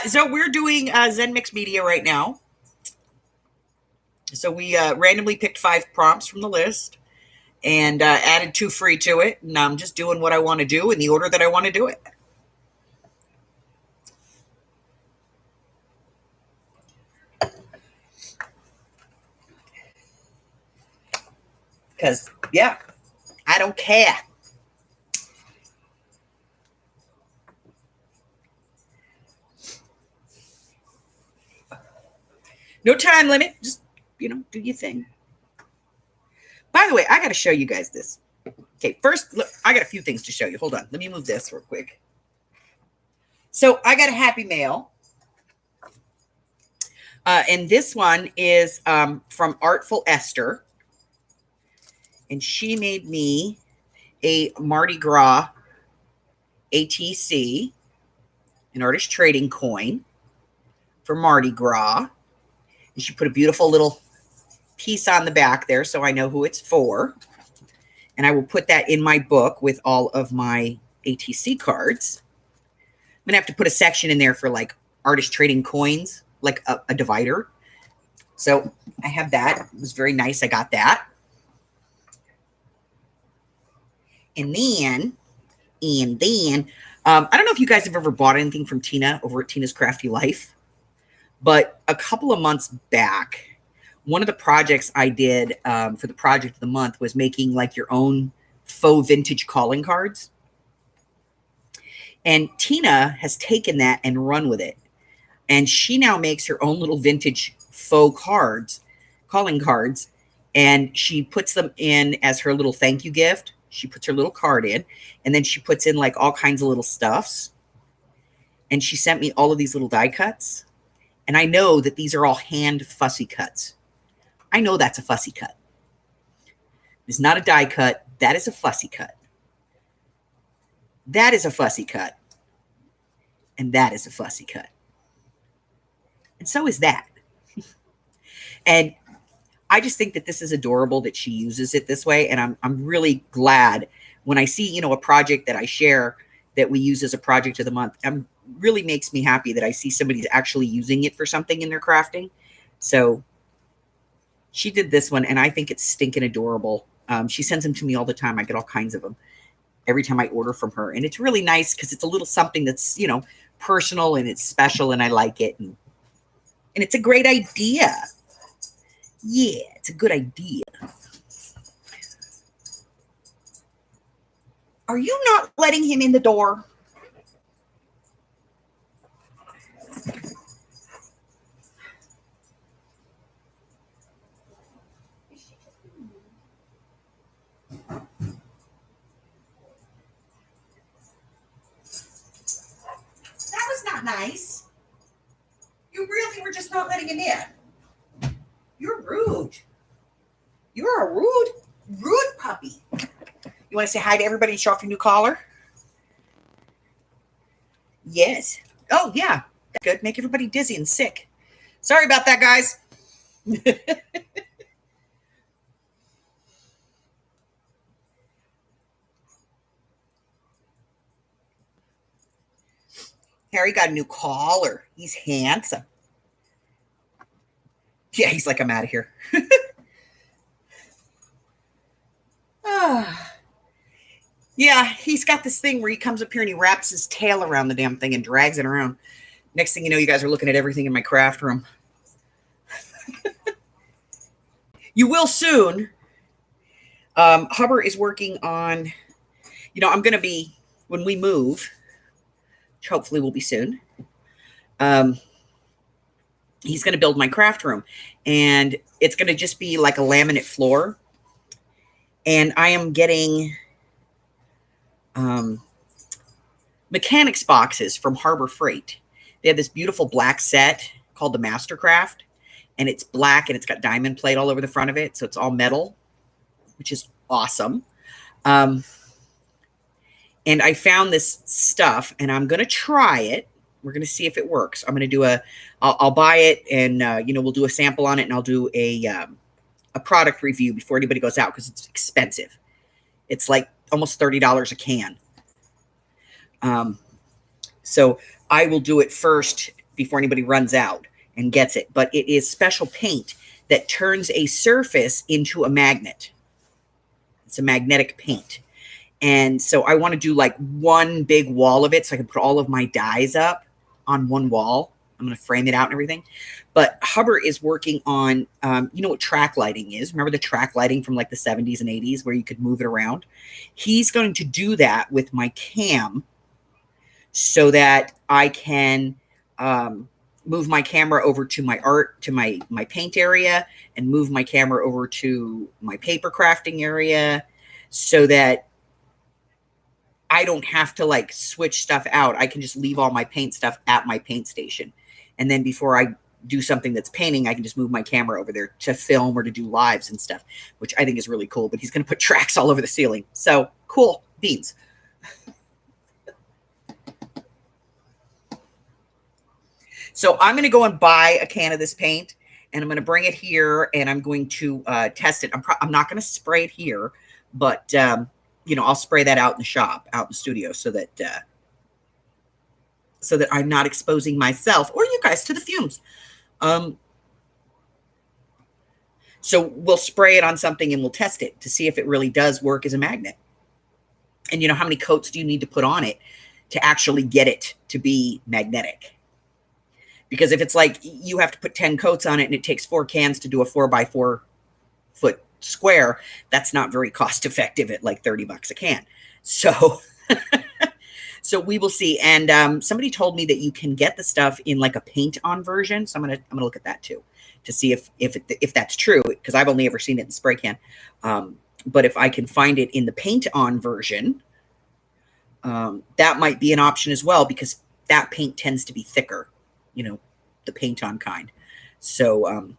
So we're doing Zen Mixed Media right now. So we randomly picked 5 prompts from the list and added 2 free to it. And I'm just doing what I want to do in the order that I want to do it. Because, yeah, I don't care. No time limit. Just, do your thing. By the way, I got to show you guys this. Okay, first, look, I got a few things to show you. Hold on. Let me move this real quick. So I got a Happy Mail. And this one is from Artful Esther. And she made me a Mardi Gras ATC, an artist trading coin for Mardi Gras. And she put a beautiful little piece on the back there so I know who it's for. And I will put that in my book with all of my ATC cards. I'm going to have to put a section in there for like artist trading coins, like a divider. So I have that. It was very nice. I got that. And then, I don't know if you guys have ever bought anything from Tina over at Tina's Crafty Life, but a couple of months back, one of the projects I did for the project of the month was making like your own faux vintage calling cards. And Tina has taken that and run with it. And she now makes her own little vintage faux cards, calling cards, and she puts them in as her little thank you gift. She puts her little card in, and then she puts in like all kinds of little stuffs. And she sent me all of these little die cuts. And I know that these are all hand fussy cuts. I know that's a fussy cut. It's not a die cut. That is a fussy cut. That is a fussy cut. And that is a fussy cut. And so is that. And I just think that this is adorable that she uses it this way. And I'm really glad when I see, a project that I share that we use as a project of the month. Really makes me happy that I see somebody's actually using it for something in their crafting. So she did this one, and I think it's stinking adorable. She sends them to me all the time. I get all kinds of them every time I order from her. And it's really nice because it's a little something that's, personal and it's special, and I like it. And it's a great idea. Yeah, it's a good idea. Are you not letting him in the door? That was not nice. You really were just not letting him in. You're rude. You're a rude puppy. You want to say hi to everybody and show off your new collar? Yes. Oh, yeah. That's good. Make everybody dizzy and sick. Sorry about that, guys. Harry got a new collar. He's handsome. Yeah, he's like, I'm out of here. Yeah, he's got this thing where he comes up here and he wraps his tail around the damn thing and drags it around. Next thing you know, you guys are looking at everything in my craft room. You will soon. Hubber is working on, I'm going to be, when we move, which hopefully will be soon, he's going to build my craft room. And it's going to just be like a laminate floor. And I am getting mechanics boxes from Harbor Freight. They have this beautiful black set called the Mastercraft. And it's black and it's got diamond plate all over the front of it. So it's all metal, which is awesome. And I found this stuff and I'm going to try it. We're going to see if it works. I'm going to do I'll buy it and, we'll do a sample on it, and I'll do a product review before anybody goes out, because it's expensive. It's like almost $30 a can. So I will do it first before anybody runs out and gets it. But it is special paint that turns a surface into a magnet. It's a magnetic paint. And so I want to do like one big wall of it so I can put all of my dyes up on one wall. I'm going to frame it out and everything. But Hubbard is working on, you know what track lighting is? Remember the track lighting from like the 70s and 80s where you could move it around? He's going to do that with my cam so that I can move my camera over to my art, to my paint area, and move my camera over to my paper crafting area so that I don't have to like switch stuff out. I can just leave all my paint stuff at my paint station. And then before I do something that's painting, I can just move my camera over there to film or to do lives and stuff, which I think is really cool. But he's going to put tracks all over the ceiling. So cool beans. So I'm going to go and buy a can of this paint, and I'm going to bring it here, and I'm going to test it. I'm not going to spray it here, but I'll spray that out in the shop, out in the studio, so that I'm not exposing myself or you guys to the fumes. So we'll spray it on something and we'll test it to see if it really does work as a magnet. And how many coats do you need to put on it to actually get it to be magnetic? Because if it's like you have to put 10 coats on it and it takes 4 cans to do a 4x4 foot square, that's not very cost effective at like $30 a can. So so we will see. And somebody told me that you can get the stuff in like a paint on version. So I'm gonna look at that too to see if that's true, because I've only ever seen it in spray can. But if I can find it in the paint on version, that might be an option as well, because that paint tends to be thicker, the paint on kind. So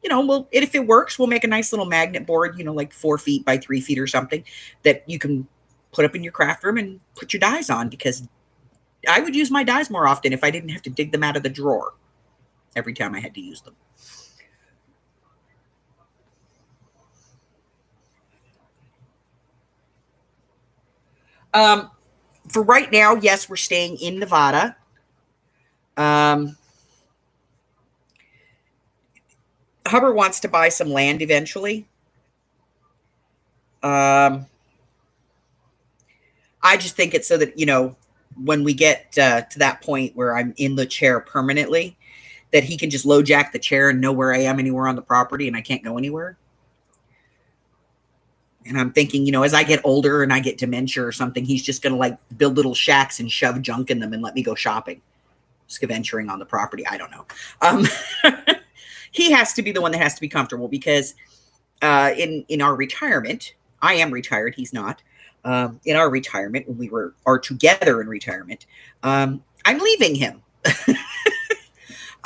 if it works, we'll make a nice little magnet board, like 4 feet by 3 feet or something that you can put up in your craft room and put your dyes on, because I would use my dyes more often if I didn't have to dig them out of the drawer every time I had to use them. For right now, yes, we're staying in Nevada. Hubbard wants to buy some land eventually. I just think it's so that, when we get to that point where I'm in the chair permanently, that he can just low jack the chair and know where I am anywhere on the property and I can't go anywhere. And I'm thinking, as I get older and I get dementia or something, he's just going to like build little shacks and shove junk in them and let me go shopping, scaventuring on the property. I don't know. He has to be the one that has to be comfortable, because in our retirement, I am retired. He's not. In our retirement, when we are together in retirement, I'm leaving him.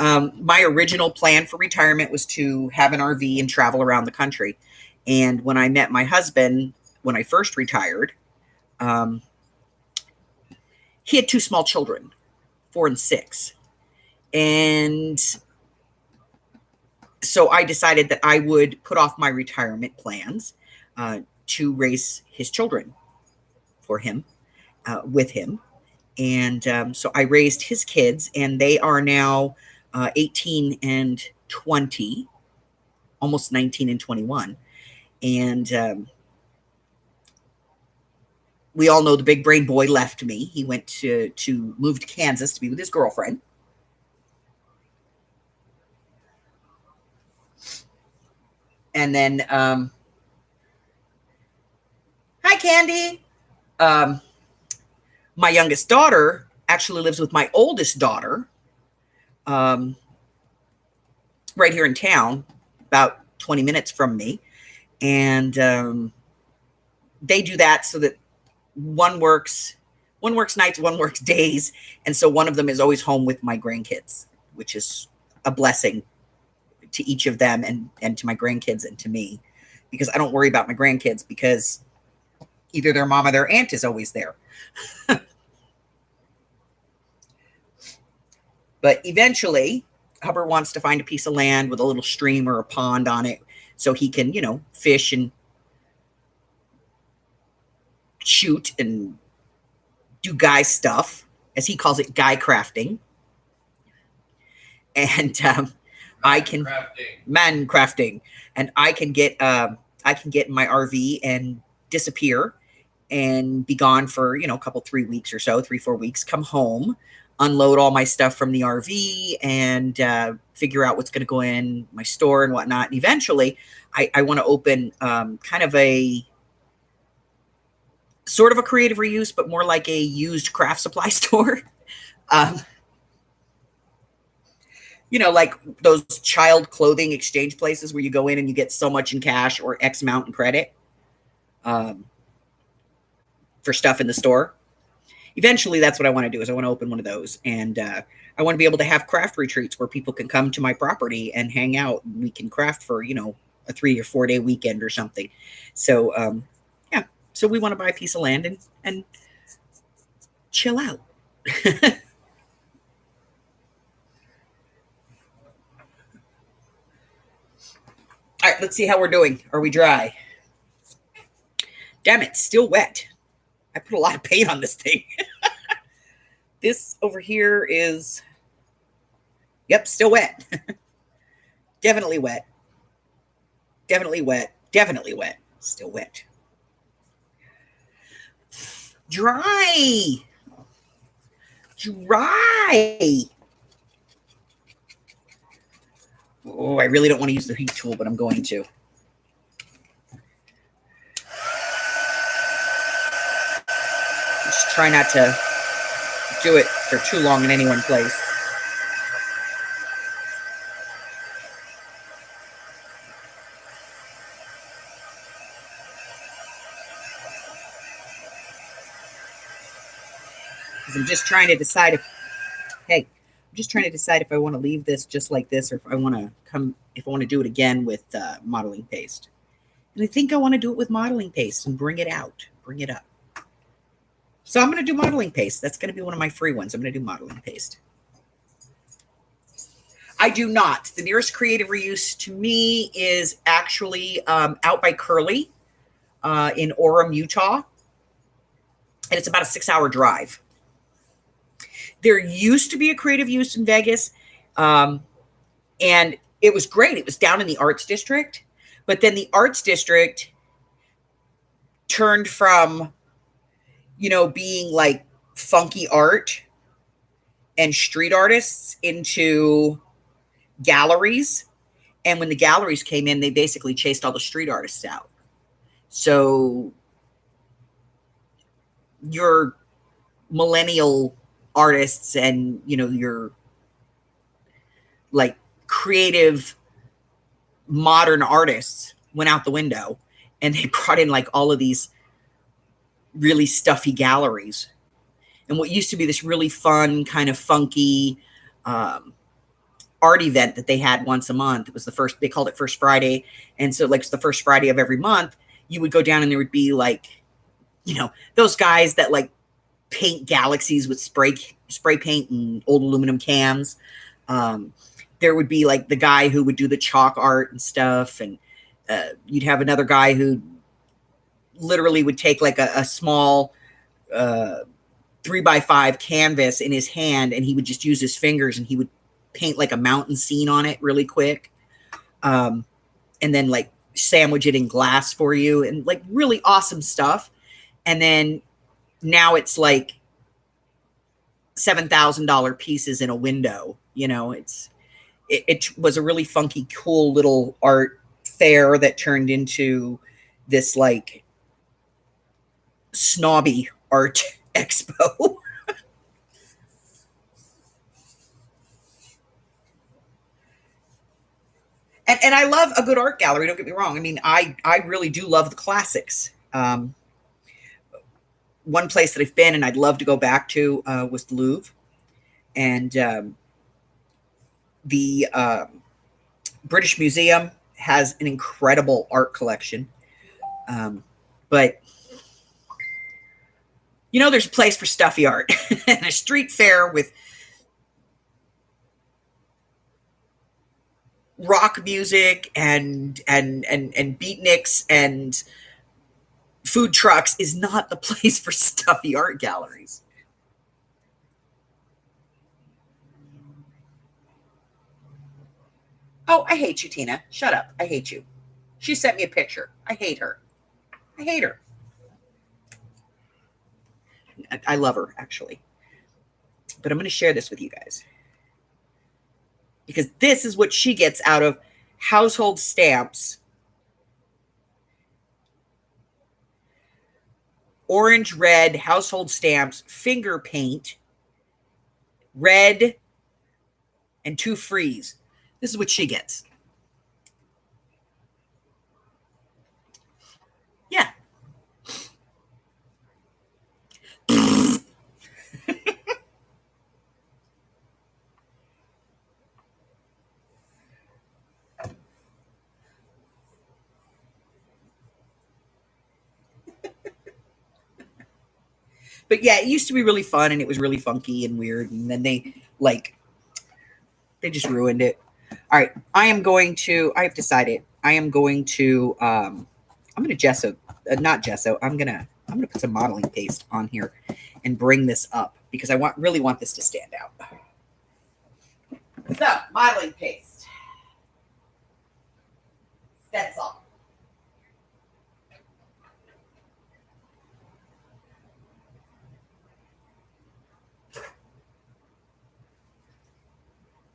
My original plan for retirement was to have an RV and travel around the country. And when I met my husband, when I first retired, he had 2 small children, 4 and 6. And so I decided that I would put off my retirement plans to raise his children for him, with him. And so I raised his kids, and they are now 18 and 20, almost 19 and 21. And we all know the big brain boy left me. He went to move to Kansas to be with his girlfriend. And then, hi, Candy. My youngest daughter actually lives with my oldest daughter, right here in town, about 20 minutes from me. And they do that so that one works nights, one works days. And so one of them is always home with my grandkids, which is a blessing to each of them, and to my grandkids and to me, because I don't worry about my grandkids, because either their mom or their aunt is always there. But eventually, Hubbard wants to find a piece of land with a little stream or a pond on it so he can, fish and shoot and do guy stuff, as he calls it, guy crafting. And I can man crafting, and I can get in my RV and disappear and be gone for a couple 3 weeks or so, 3-4 weeks. Come home, unload all my stuff from the RV, and figure out what's going to go in my store and whatnot. And eventually, I want to open kind of a sort of a creative reuse, but more like a used craft supply store. Like those child clothing exchange places where you go in and you get so much in cash or X amount in credit for stuff in the store. Eventually, that's what I want to do, is I want to open one of those. And I want to be able to have craft retreats where people can come to my property and hang out. And we can craft for, a 3 or 4 day weekend or something. So, yeah. So we want to buy a piece of land and chill out. All right, let's see how we're doing. Are we dry? Damn it, still wet. I put a lot of paint on this thing. This over here is, yep, still wet. Definitely wet. Definitely wet. Definitely wet. Still wet. Dry. Dry. Oh, I really don't want to use the heat tool, but I'm going to. Just try not to do it for too long in any one place. Because I'm just trying to decide if I want to leave this just like this, or if I want to do it again with modeling paste. And I think I want to do it with modeling paste and bring it out, bring it up. So I'm going to do modeling paste. That's going to be one of my free ones. I'm going to do modeling paste. I do not. The nearest creative reuse to me is actually out by Curly in Orem, Utah. And it's about a 6-hour drive. There used to be a creative use in Vegas, and it was great. It was down in the Arts District, but then the Arts District turned from, being like funky art and street artists into galleries. And when the galleries came in, they basically chased all the street artists out. So your millennial artists and your like creative modern artists went out the window, and they brought in like all of these really stuffy galleries. And what used to be this really fun kind of funky art event that they had once a month, it was they called it First Friday. And so like it's the first Friday of every month, you would go down and there would be like those guys that like paint galaxies with spray paint and old aluminum cans. There would be like the guy who would do the chalk art and stuff. And you'd have another guy who literally would take like a small 3x5 canvas in his hand, and he would just use his fingers and he would paint like a mountain scene on it really quick. And then like sandwich it in glass for you, and like really awesome stuff. And then now it's like $7,000 pieces in a window. It was a really funky, cool little art fair that turned into this like snobby art expo. And I love a good art gallery. Don't get me wrong. I mean, I really do love the classics. One place that I've been and I'd love to go back to was the Louvre. And the British Museum has an incredible art collection. But, there's a place for stuffy art and a street fair with rock music and beatniks and food trucks is not the place for stuffy art galleries. Oh, I hate you, Tina. Shut up. I hate you. She sent me a picture. I hate her. I hate her. I love her, actually. But I'm going to share this with you guys because this is what she gets out of household stamps. Orange, red, household stamps, finger paint, red, and 2 frees. This is what she gets. Yeah. But yeah, it used to be really fun and it was really funky and weird. And then they just ruined it. All right. I've decided I am going to, I'm going to gesso, not gesso. I'm going to put some modeling paste on here and bring this up because I really want this to stand out. So, modeling paste. That's all.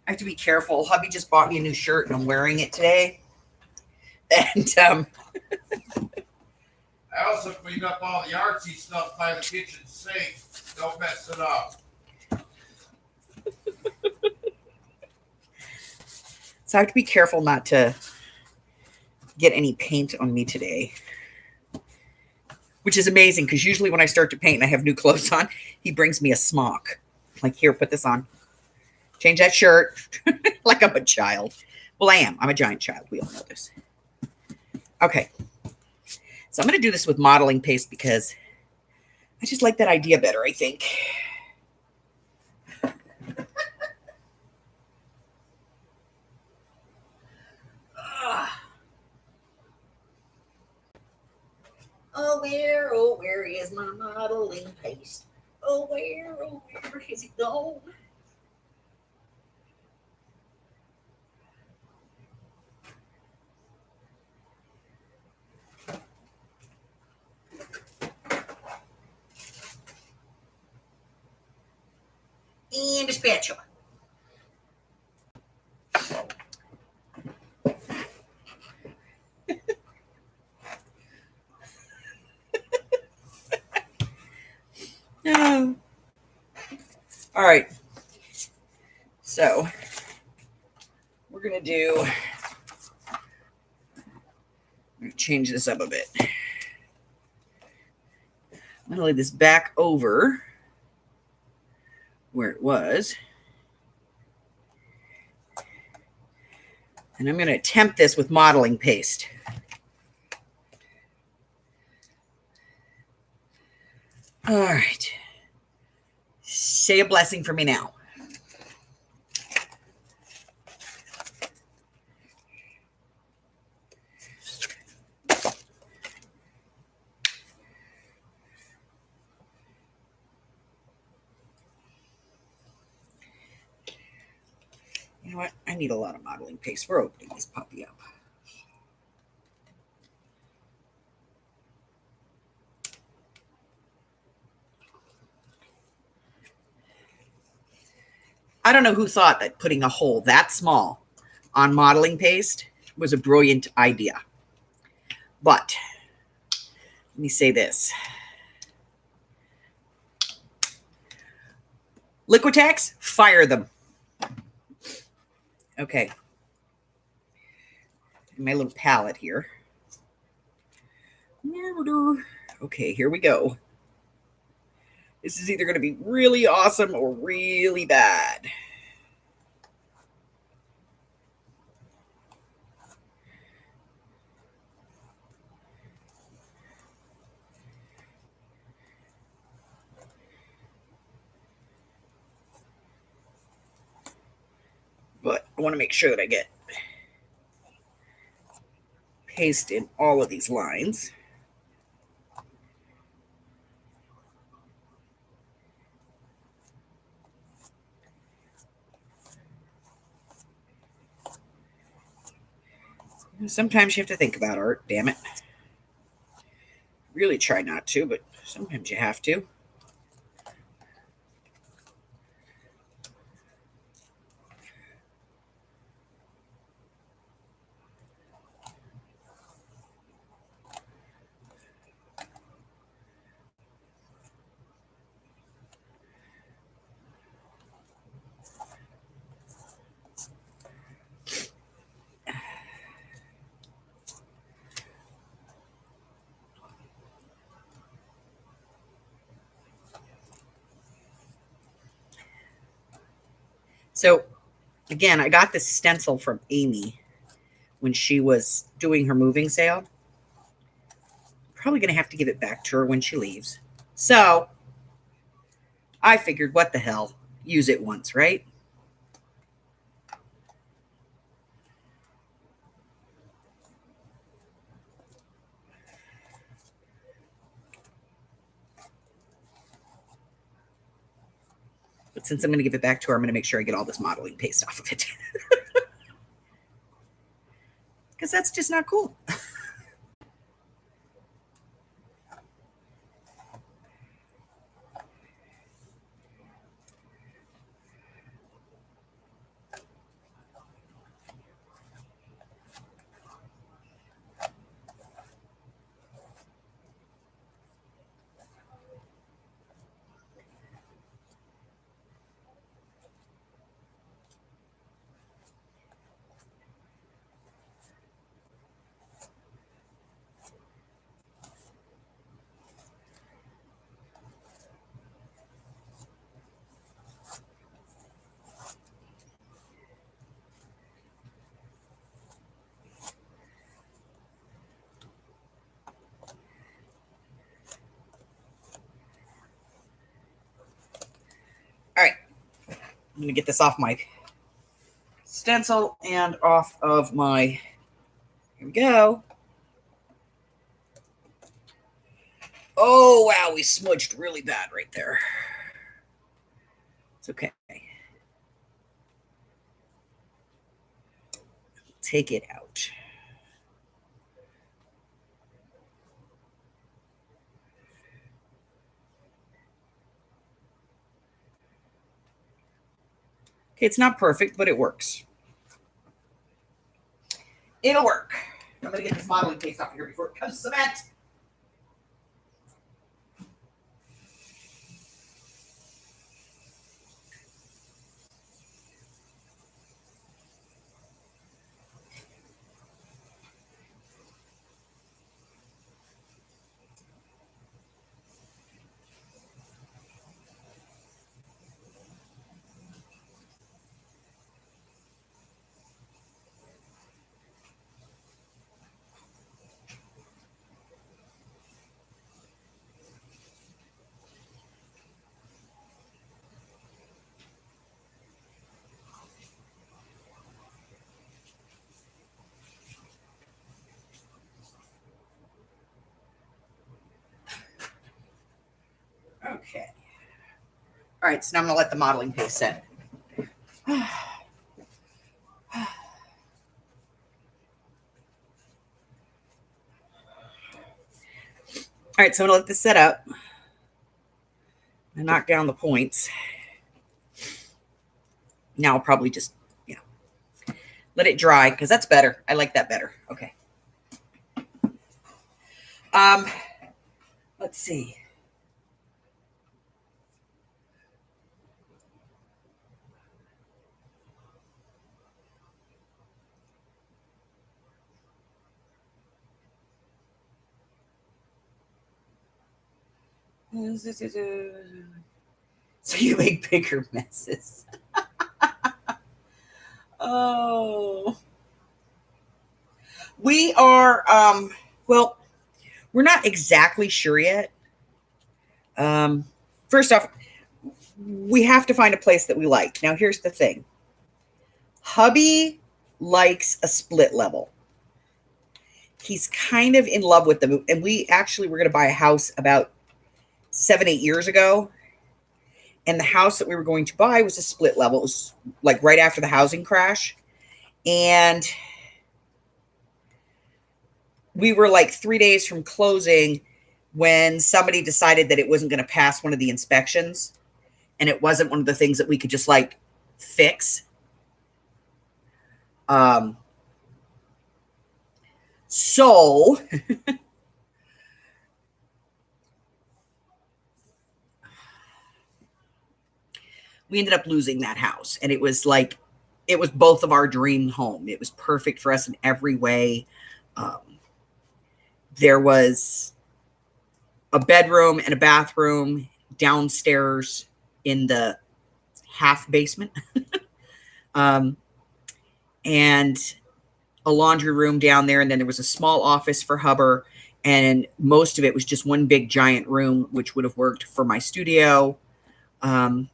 I have to be careful. Hubby just bought me a new shirt and I'm wearing it today. And I also cleaned up all the artsy stuff by the kitchen sink. Don't mess it up. so I have to be careful not to get any paint on me today. Which is amazing because usually when I start to paint and I have new clothes on, he brings me a smock. Like, here, put this on. Change that shirt. Like I'm a child. Well, I am. I'm a giant child. We all know this. Okay. So I'm going to do this with modeling paste because I just like that idea better, I think. Oh, where is my modeling paste? Oh, where is it gone? And a spatula. No. All right. So we're going to change this up a bit. I'm going to lay this back over where it was. And I'm going to attempt this with modeling paste. All right. Say a blessing for me now. You know what? I need a lot of modeling paste. We're opening this puppy up. I don't know who thought that putting a hole that small on modeling paste was a brilliant idea. But let me say this. Liquitex, fire them. Okay. My little palette here. Okay, here we go. This is either going to be really awesome or really bad. But I want to make sure that I get paste in all of these lines. Sometimes you have to think about art, damn it. Really try not to, but sometimes you have to. So again, I got this stencil from Amy when she was doing her moving sale. Probably going to have to give it back to her when she leaves. So I figured, what the hell? Use it once, right? But since I'm going to give it back to her, I'm going to make sure I get all this modeling paste off of it. Because that's just not cool. All right. I'm going to get this off my stencil and off of my, here we go. Oh, wow, we smudged really bad right there. It's okay. Take it out. Okay, it's not perfect, but it works. It'll work. I'm going to get this modeling paste off here before it becomes cement. Okay. All right, so now I'm going to let the modeling paste set. All right, so I'm going to let this set up and knock down the points. Now I'll probably just, let it dry because that's better. I like that better. Okay. Let's see. So you make bigger messes. Oh. We are, well, we're not exactly sure yet. First off, we have to find a place that we like. Now, here's the thing. Hubby likes a split level. he's kind of in love with them. And we actually were going to buy a house about 7-8 years ago. And the house that we were going to buy was a split level. It was like right after the housing crash. And we were like 3 days from closing when somebody decided that it wasn't going to pass one of the inspections. And it wasn't one of the things that we could just like fix. So we ended up losing that house. And it was like, it was both of our dream home. It was perfect for us in every way. There was a bedroom and a bathroom downstairs in the half basement. And a laundry room down there. And then there was a small office for Hubber. And most of it was just one big giant room, which would have worked for my studio. And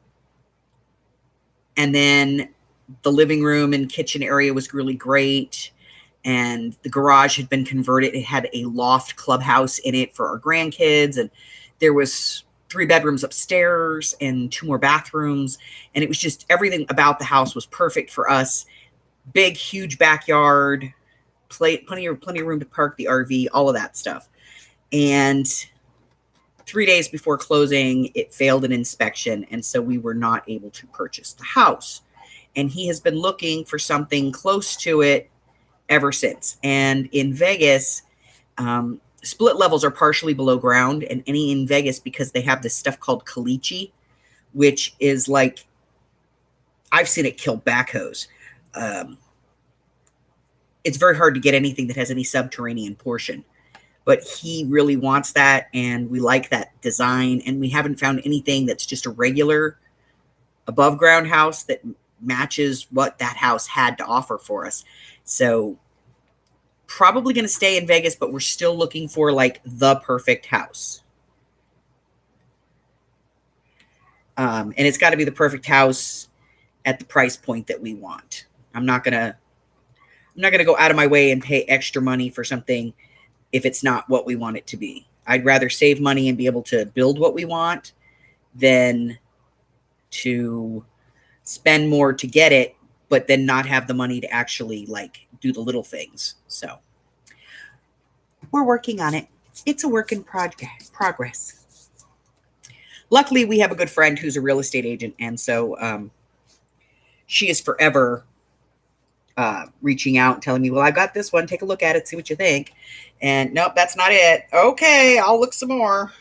then the living room and kitchen area was really great. And the garage had been converted. It had a loft clubhouse in it for our grandkids. And there was 3 bedrooms upstairs and 2 more bathrooms. And it was just, everything about the house was perfect for us. Big, huge backyard, plenty of room to park the RV, all of that stuff. And 3 days before closing, it failed an inspection. And so we were not able to purchase the house. And he has been looking for something close to it ever since. And in Vegas, split levels are partially below ground. And any in Vegas, because they have this stuff called caliche, which is like, I've seen it kill backhoes. It's very hard to get anything that has any subterranean portion. But he really wants that, and we like that design. And we haven't found anything that's just a regular above ground house that matches what that house had to offer for us. So probably going to stay in Vegas, but we're still looking for like the perfect house. And it's got to be the perfect house at the price point that we want. I'm not going to go out of my way and pay extra money for something if it's not what we want it to be. I'd rather save money and be able to build what we want than to spend more to get it, but then not have the money to actually like do the little things. So we're working on it. It's a work in progress. Luckily, we have a good friend who's a real estate agent. And so she is forever reaching out and telling me, well, I got this one. Take a look at it. See what you think. And nope, that's not it. Okay, I'll look some more.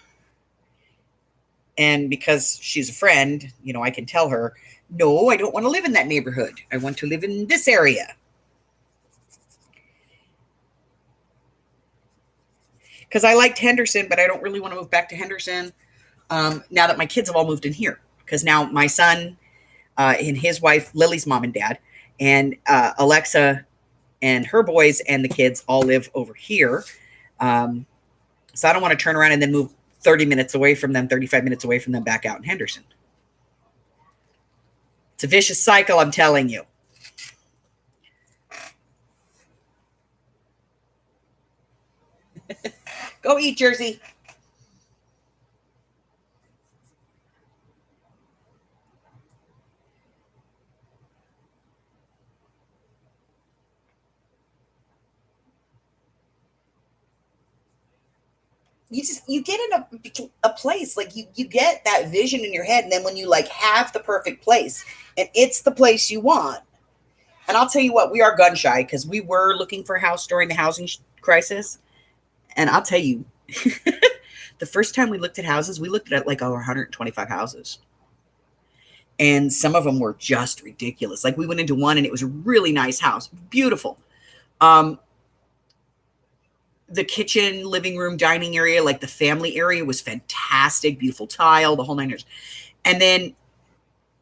And because she's a friend, you know, I can tell her, no, I don't want to live in that neighborhood. I want to live in this area. Because I liked Henderson, but I don't really want to move back to Henderson now that my kids have all moved in here. Because now my son and his wife, Lily's mom and dad, and Alexa and her boys and the kids all live over here. So I don't want to turn around and then move 30 minutes away from them, 35 minutes away from them back out in Henderson. It's a vicious cycle, I'm telling you. Go eat, Jersey. You get in a place, like you get that vision in your head. And then when you like have the perfect place and it's the place you want. And I'll tell you what, we are gun shy because we were looking for a house during the housing crisis. And I'll tell you, the first time we looked at houses, we looked at like over 125 houses. And some of them were just ridiculous. Like we went into one and it was a really nice house. Beautiful. The kitchen, living room, dining area, like the family area was fantastic. Beautiful tile, the whole 9 years. And then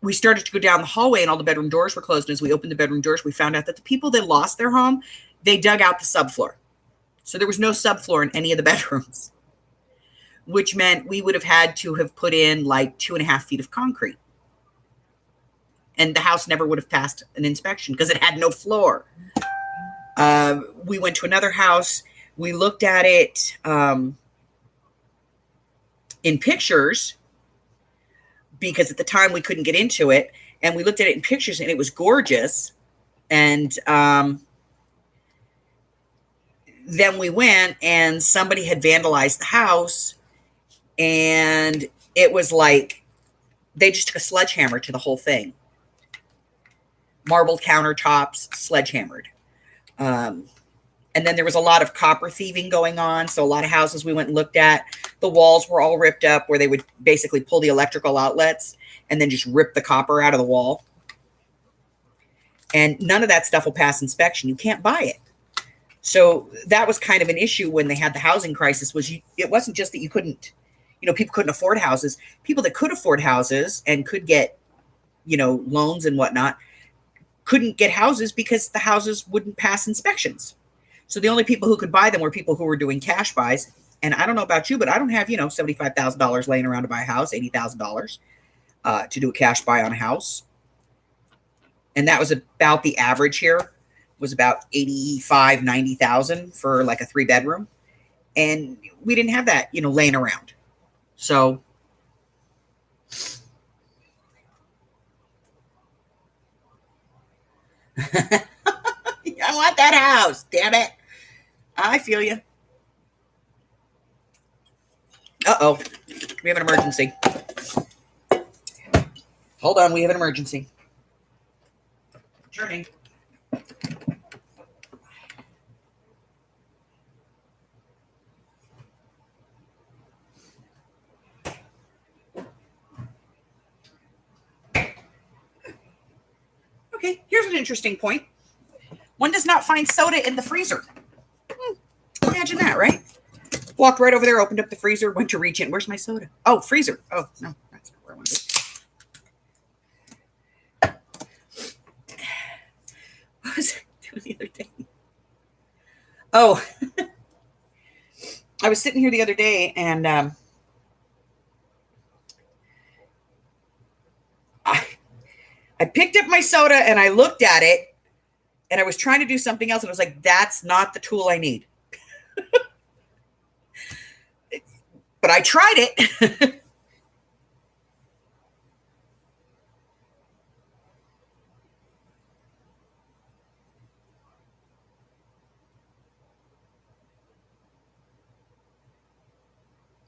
we started to go down the hallway and all the bedroom doors were closed. And as we opened the bedroom doors, we found out that the people that lost their home, they dug out the subfloor. So there was no subfloor in any of the bedrooms, which meant we would have had to have put in like 2.5 feet of concrete. And the house never would have passed an inspection because it had no floor. We went to another house We looked at it in pictures because at the time we couldn't get into it. And we looked at it in pictures and it was gorgeous. And then we went and somebody had vandalized the house. And it was like they just took a sledgehammer to the whole thing. Marble countertops, sledgehammered. And then there was a lot of copper thieving going on. So a lot of houses we went and looked at, the walls were all ripped up where they would basically pull the electrical outlets and then just rip the copper out of the wall. And none of that stuff will pass inspection. You can't buy it. So that was kind of an issue when they had the housing crisis. It wasn't just that you couldn't, people couldn't afford houses. People that could afford houses and could get, loans and whatnot couldn't get houses because the houses wouldn't pass inspections. So the only people who could buy them were people who were doing cash buys. And I don't know about you, but I don't have, $75,000 laying around to buy a house, $80,000 to do a cash buy on a house. And that was about the average here, was about 85, 90,000 for like a 3-bedroom. And we didn't have that, laying around. So I want that house, damn it. I feel you. Uh-oh. We have an emergency. Hold on, we have an emergency. Turning. Okay, here's an interesting point. One does not find soda in the freezer. Imagine that, right? Walked right over there, opened up the freezer, went to reach in. Where's my soda? Oh, freezer. Oh, no, that's not where I want to be. What was I doing the other day? Oh, I was sitting here the other day and I picked up my soda and I looked at it and I was trying to do something else and I was like, that's not the tool I need. But I tried it.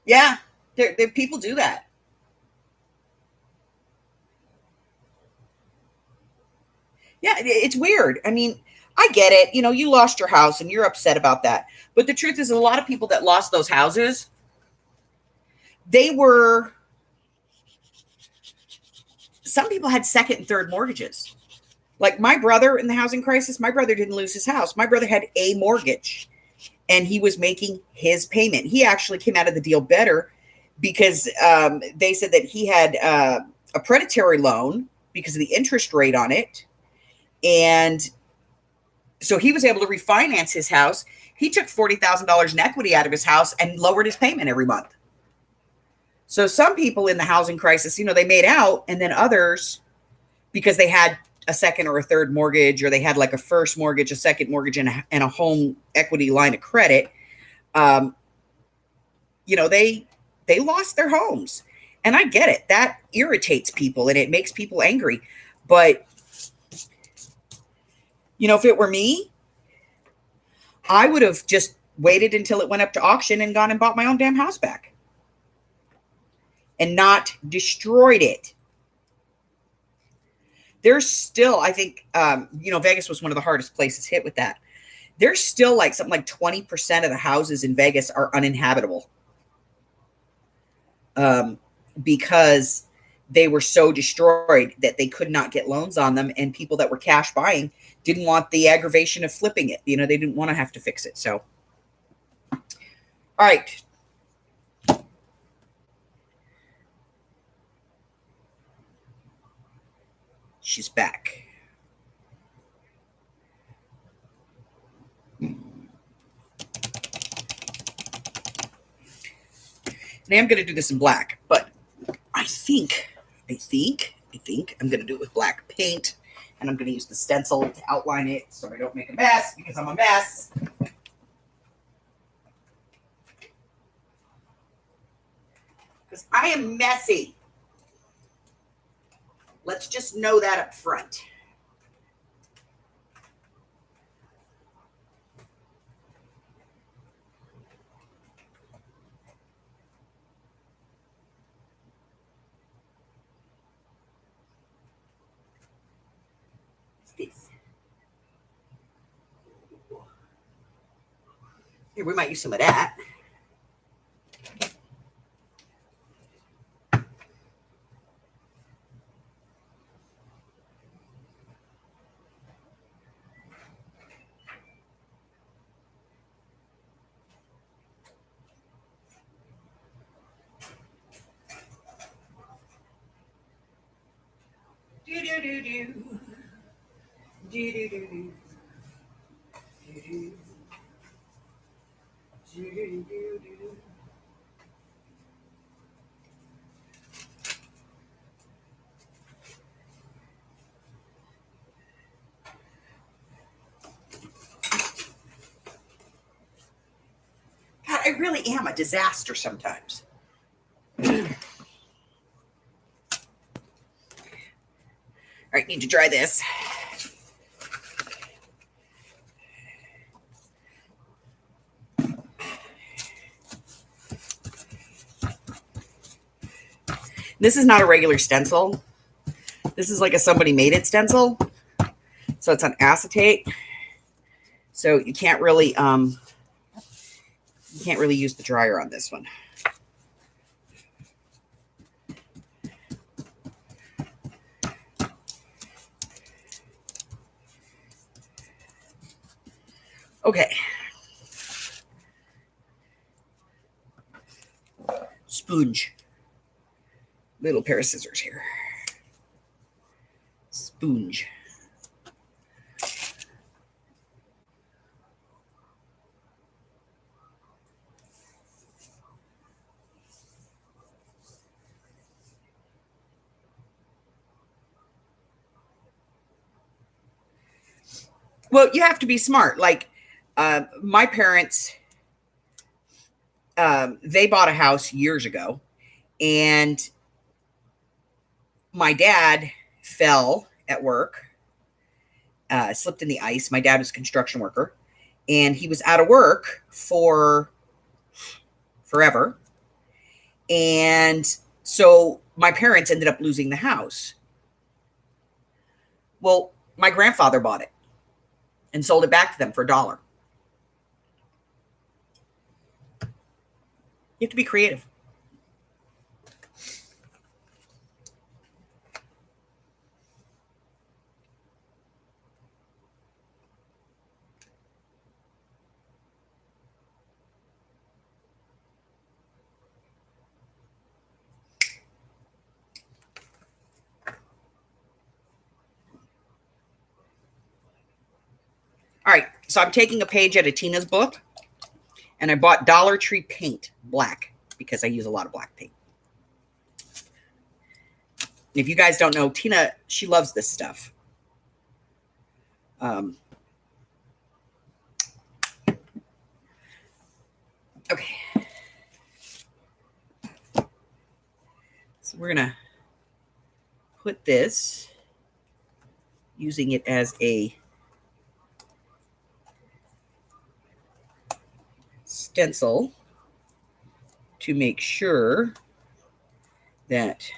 Yeah, people do that. Yeah, it's weird. I mean, I get it. You lost your house and you're upset about that. But the truth is, a lot of people that lost those houses, some people had second and third mortgages. Like my brother in the housing crisis, my brother didn't lose his house. My brother had a mortgage and he was making his payment. He actually came out of the deal better because they said that he had a predatory loan because of the interest rate on it. And so he was able to refinance his house. He took $40,000 in equity out of his house and lowered his payment every month. So some people in the housing crisis, they made out, and then others, because they had a second or a third mortgage, or they had like a first mortgage, a second mortgage, and a home equity line of credit, they lost their homes. And I get it. That irritates people and it makes people angry. But, if it were me, I would have just waited until it went up to auction and gone and bought my own damn house back. And not destroyed it. There's still, I think, Vegas was one of the hardest places hit with that. There's still something like 20% of the houses in Vegas are uninhabitable. Because they were so destroyed that they could not get loans on them. And people that were cash buying didn't want the aggravation of flipping it. They didn't want to have to fix it. So, all right. She's back. Now I'm going to do this in black, but I think I'm going to do it with black paint, and I'm going to use the stencil to outline it so I don't make a mess because I'm a mess. because I am messy. Let's just know that up front. This. Here, we might use some of that. Do do do do. Do do do do. Do do. Do do do do. God, I really am a disaster sometimes. All right, need to dry this. This is not a regular stencil. This is like a somebody made it stencil. So it's on acetate. So you can't really use the dryer on this one. Okay. Sponge. Little pair of scissors here. Sponge. Well, you have to be smart. Like my parents, they bought a house years ago, and my dad fell at work, slipped in the ice. My dad was a construction worker, and he was out of work for forever. And so my parents ended up losing the house. Well, my grandfather bought it and sold it back to them for $1. You have to be creative. All right, so I'm taking a page out of Tina's book, and I bought Dollar Tree paint, black, because I use a lot of black paint. And if you guys don't know, Tina, she loves this stuff. Okay. So we're going to put this, using it as a stencil to make sure that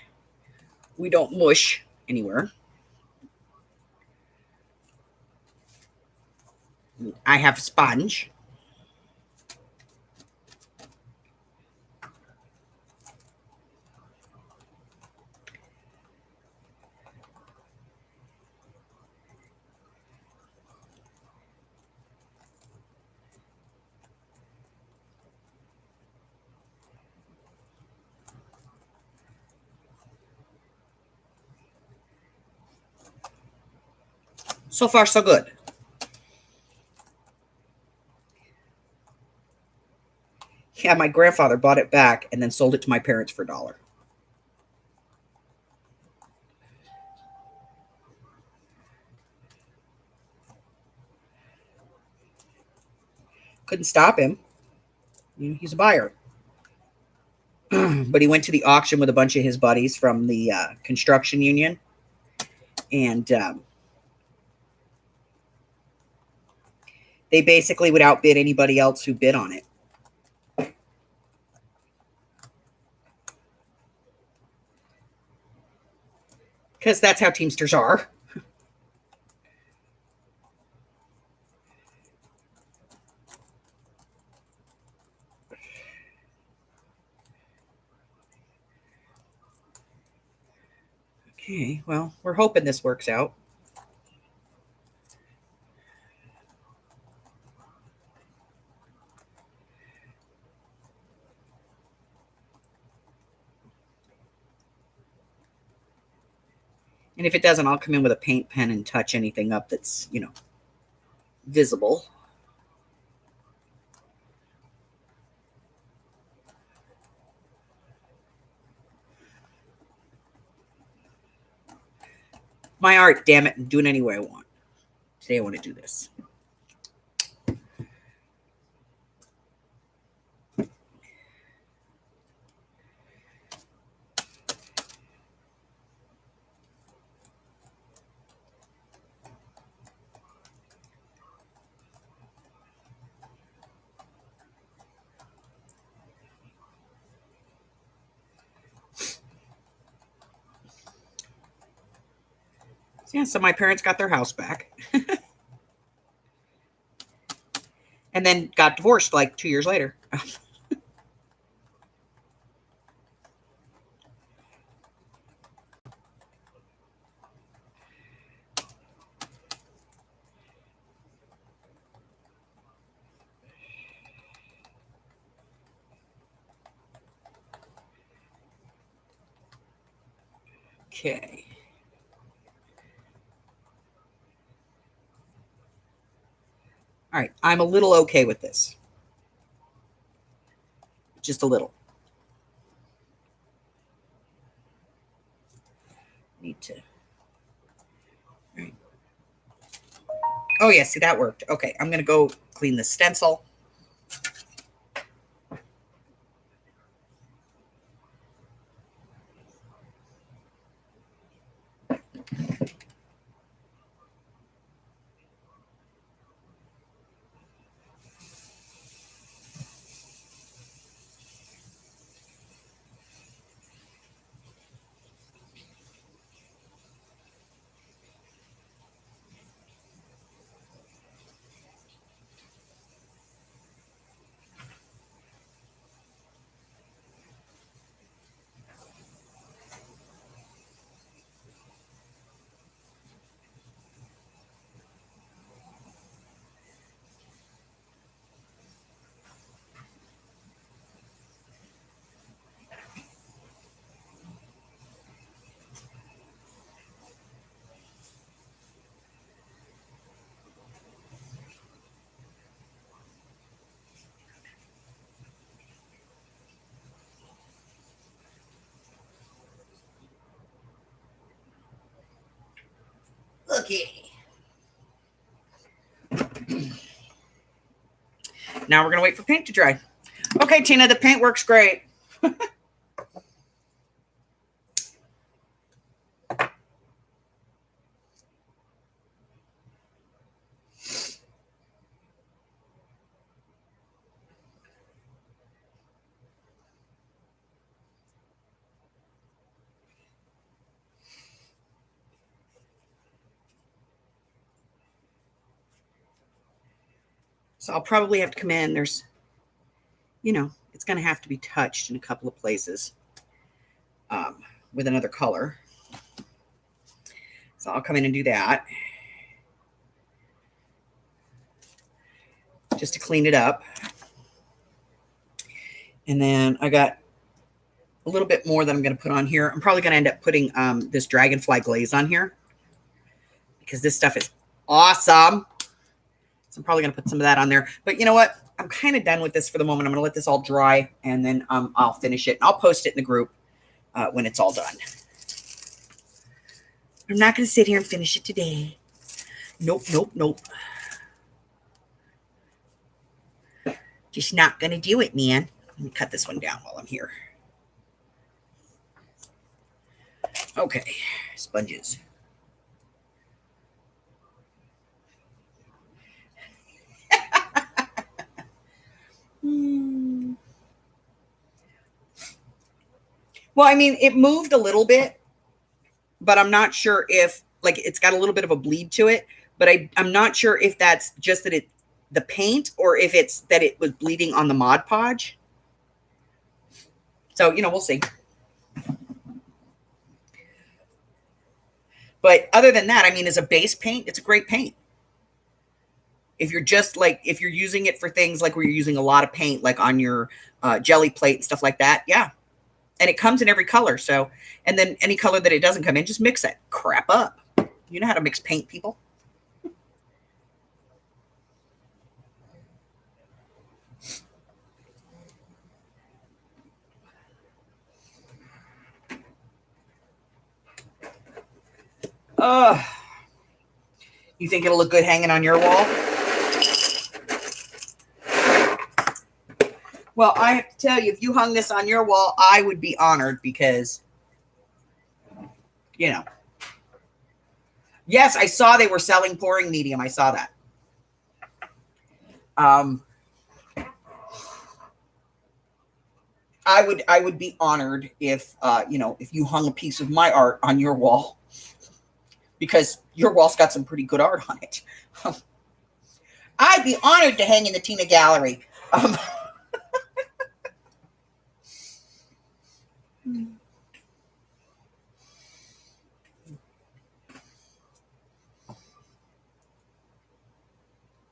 we don't mush anywhere. I have a sponge. So far, so good. Yeah, my grandfather bought it back and then sold it to my parents for $1. Couldn't stop him. He's a buyer. but he went to the auction with a bunch of his buddies from the construction union. And they basically would outbid anybody else who bid on it. Because that's how Teamsters are. Okay, well, we're hoping this works out. And if it doesn't, I'll come in with a paint pen and touch anything up that's, you know, visible. My art, damn it, I'm doing it any way I want. Today I want to do this. Yeah, so my parents got their house back. And then got divorced like 2 years later. Okay. All right, I'm a little okay with this. Just a little. Need to. All right. Oh, yeah, see, that worked. Okay, I'm going to go clean the stencil. Okay. Now we're going to wait for paint to dry. Okay, Tina, the paint works great. So I'll probably have to come in. There's, you know, it's going to have to be touched in a couple of places with another color. So I'll come in and do that just to clean it up. And then I got a little bit more that I'm going to put on here. I'm probably going to end up putting this dragonfly glaze on here because this stuff is awesome. So I'm probably going to put some of that on there. But you know what? I'm kind of done with this for the moment. I'm going to let this all dry, and then I'll finish it. And I'll post it in the group when it's all done. I'm not going to sit here and finish it today. Nope, nope, nope. Just not going to do it, man. Let me cut this one down while I'm here. Okay, sponges. Well, I mean, it moved a little bit, but I'm not sure if, like, it's got a little bit of a bleed to it, but I'm not sure if that's just that the paint, or if it's that it was bleeding on the Mod Podge. So, we'll see. But other than that, I mean, as a base paint, it's a great paint. If you're just like, if you're using it for things like where you're using a lot of paint, like on your jelly plate and stuff like that, yeah. And it comes in every color. So, and then any color that it doesn't come in, just mix that crap up. You know how to mix paint, people. You think it'll look good hanging on your wall? Well, I have to tell you, if you hung this on your wall, I would be honored because, yes, I saw they were selling pouring medium. I saw that. I would be honored if, if you hung a piece of my art on your wall, because your wall's got some pretty good art on it. I'd be honored to hang in the Tina Gallery.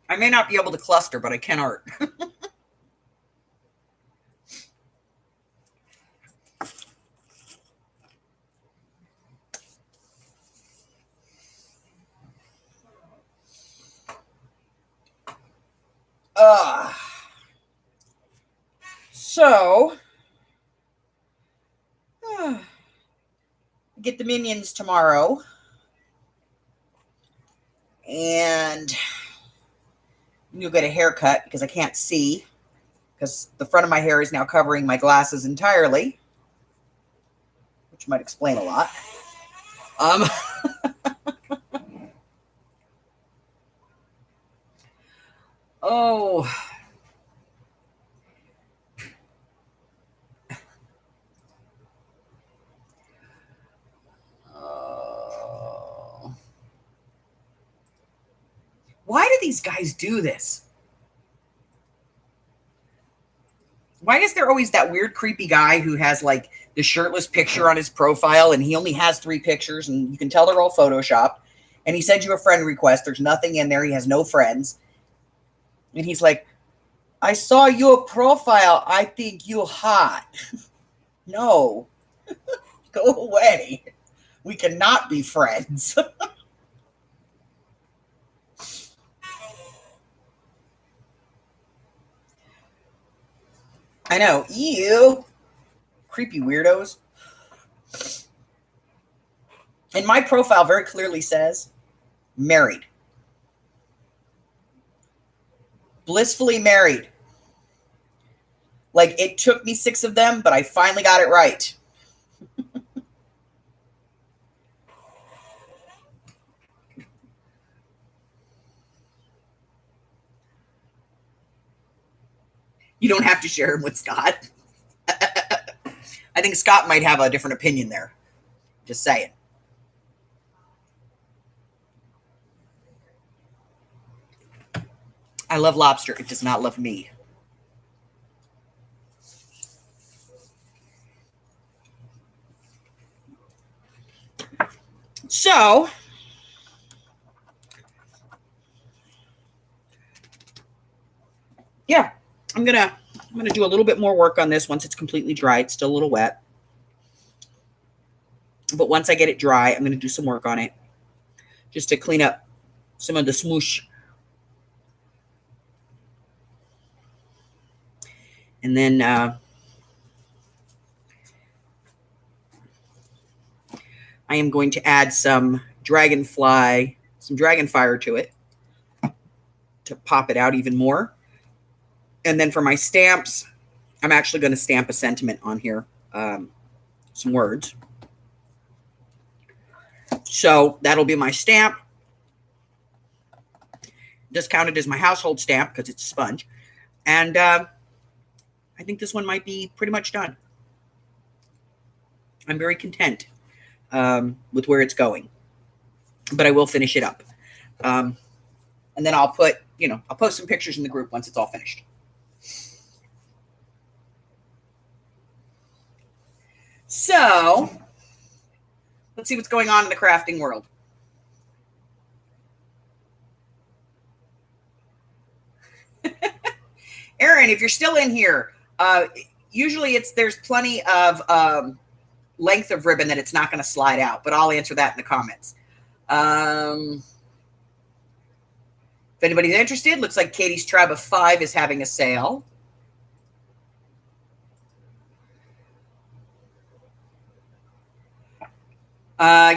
I may not be able to cluster, but I can art. So, get the Minions tomorrow. And you'll get a haircut because I can't see, because the front of my hair is now covering my glasses entirely, which might explain a lot. Oh. Why do these guys do this? Why is there always that weird, creepy guy who has like the shirtless picture on his profile, and he only has 3 pictures, and you can tell they're all Photoshopped, and he sends you a friend request. There's nothing in there. He has no friends. And he's like, I saw your profile. I think you're hot. No. Go away. We cannot be friends. I know. Ew. Creepy weirdos. And my profile very clearly says married. Blissfully married. Like, it took me 6 of them, but I finally got it right. You don't have to share him with Scott. I think Scott might have a different opinion there. Just saying. I love lobster. It does not love me. So, yeah, I'm gonna do a little bit more work on this once it's completely dry. It's still a little wet, but once I get it dry, I'm gonna do some work on it just to clean up some of the smoosh. And then I am going to add some dragonfire to it to pop it out even more. And then for my stamps, I'm actually going to stamp a sentiment on here, some words. So that'll be my stamp. This counted as my household stamp because it's a sponge. And I think this one might be pretty much done. I'm very content with where it's going. But I will finish it up. And then I'll put, I'll post some pictures in the group once it's all finished. So let's see what's going on in the crafting world. Aaron, if you're still in here, usually there's plenty of length of ribbon that it's not going to slide out, but I'll answer that in the comments. If anybody's interested, looks like Katie's Tribe of 5 is having a sale.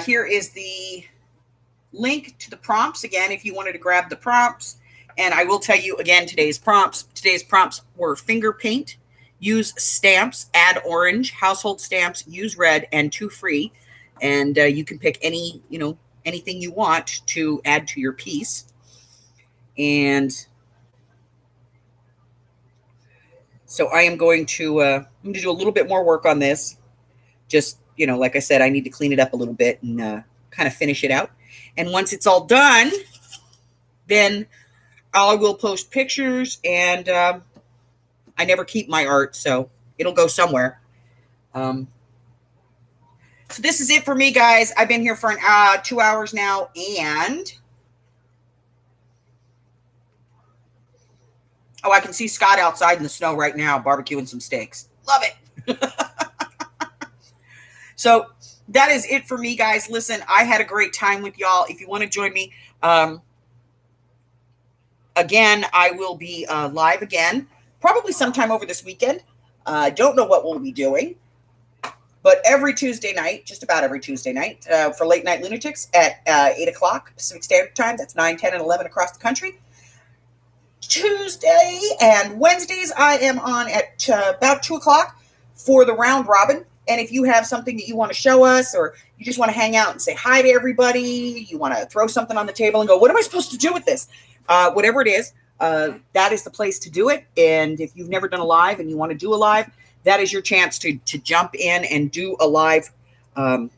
Here is the link to the prompts again if you wanted to grab the prompts. And I will tell you again today's prompts. Today's prompts were finger paint, use stamps, add orange, household stamps, use red, and 2 free. And you can pick any, anything you want to add to your piece. And so I am going to do a little bit more work on this. Just, like I said, I need to clean it up a little bit and kind of finish it out. And once it's all done, then I will post pictures, and I never keep my art, so it'll go somewhere. So this is it for me, guys. I've been here for 2 hours now, and I can see Scott outside in the snow right now barbecuing some steaks. Love it. So that is it for me, guys. Listen, I had a great time with y'all. If you want to join me, again, I will be live again, probably sometime over this weekend. I don't know what we'll be doing, but every Tuesday night, just about every Tuesday night, for Late Night Lunatics at 8 o'clock Pacific Standard Time. That's 9, 10, and 11 across the country. Tuesday and Wednesdays, I am on at about 2 o'clock for the round robin. And if you have something that you want to show us, or you just want to hang out and say hi to everybody, you want to throw something on the table and go, what am I supposed to do with this? Whatever it is, that is the place to do it. And if you've never done a live and you want to do a live, that is your chance to jump in and do a live and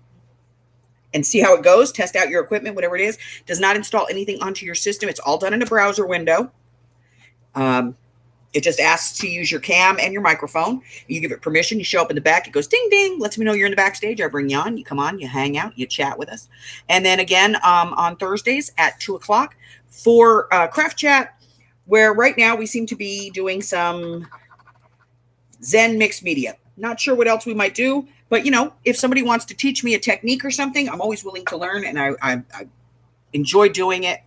see how it goes. Test out your equipment, whatever it is. Does not install anything onto your system. It's all done in a browser window. It just asks to use your cam and your microphone. You give it permission. You show up in the back. It goes ding, ding. Lets me know you're in the backstage. I bring you on. You come on. You hang out. You chat with us. And then again on Thursdays at 2 o'clock for Craft Chat, where right now we seem to be doing some Zen Mixed Media. Not sure what else we might do. But, if somebody wants to teach me a technique or something, I'm always willing to learn. And I enjoy doing it.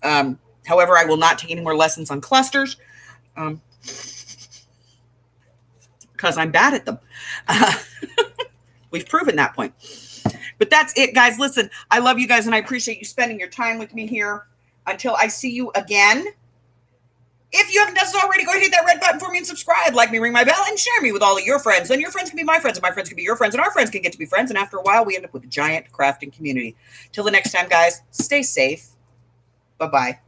However, I will not take any more lessons on clusters. Because I'm bad at them. We've proven that point. But that's it, guys. Listen, I love you guys, and I appreciate you spending your time with me here. Until I see you again. If you haven't done so already, go ahead and hit that red button for me and subscribe. Like me, ring my bell, and share me with all of your friends. Then your friends can be my friends, and my friends can be your friends, and our friends can get to be friends. And after a while, we end up with a giant crafting community. Till the next time, guys, stay safe. Bye-bye.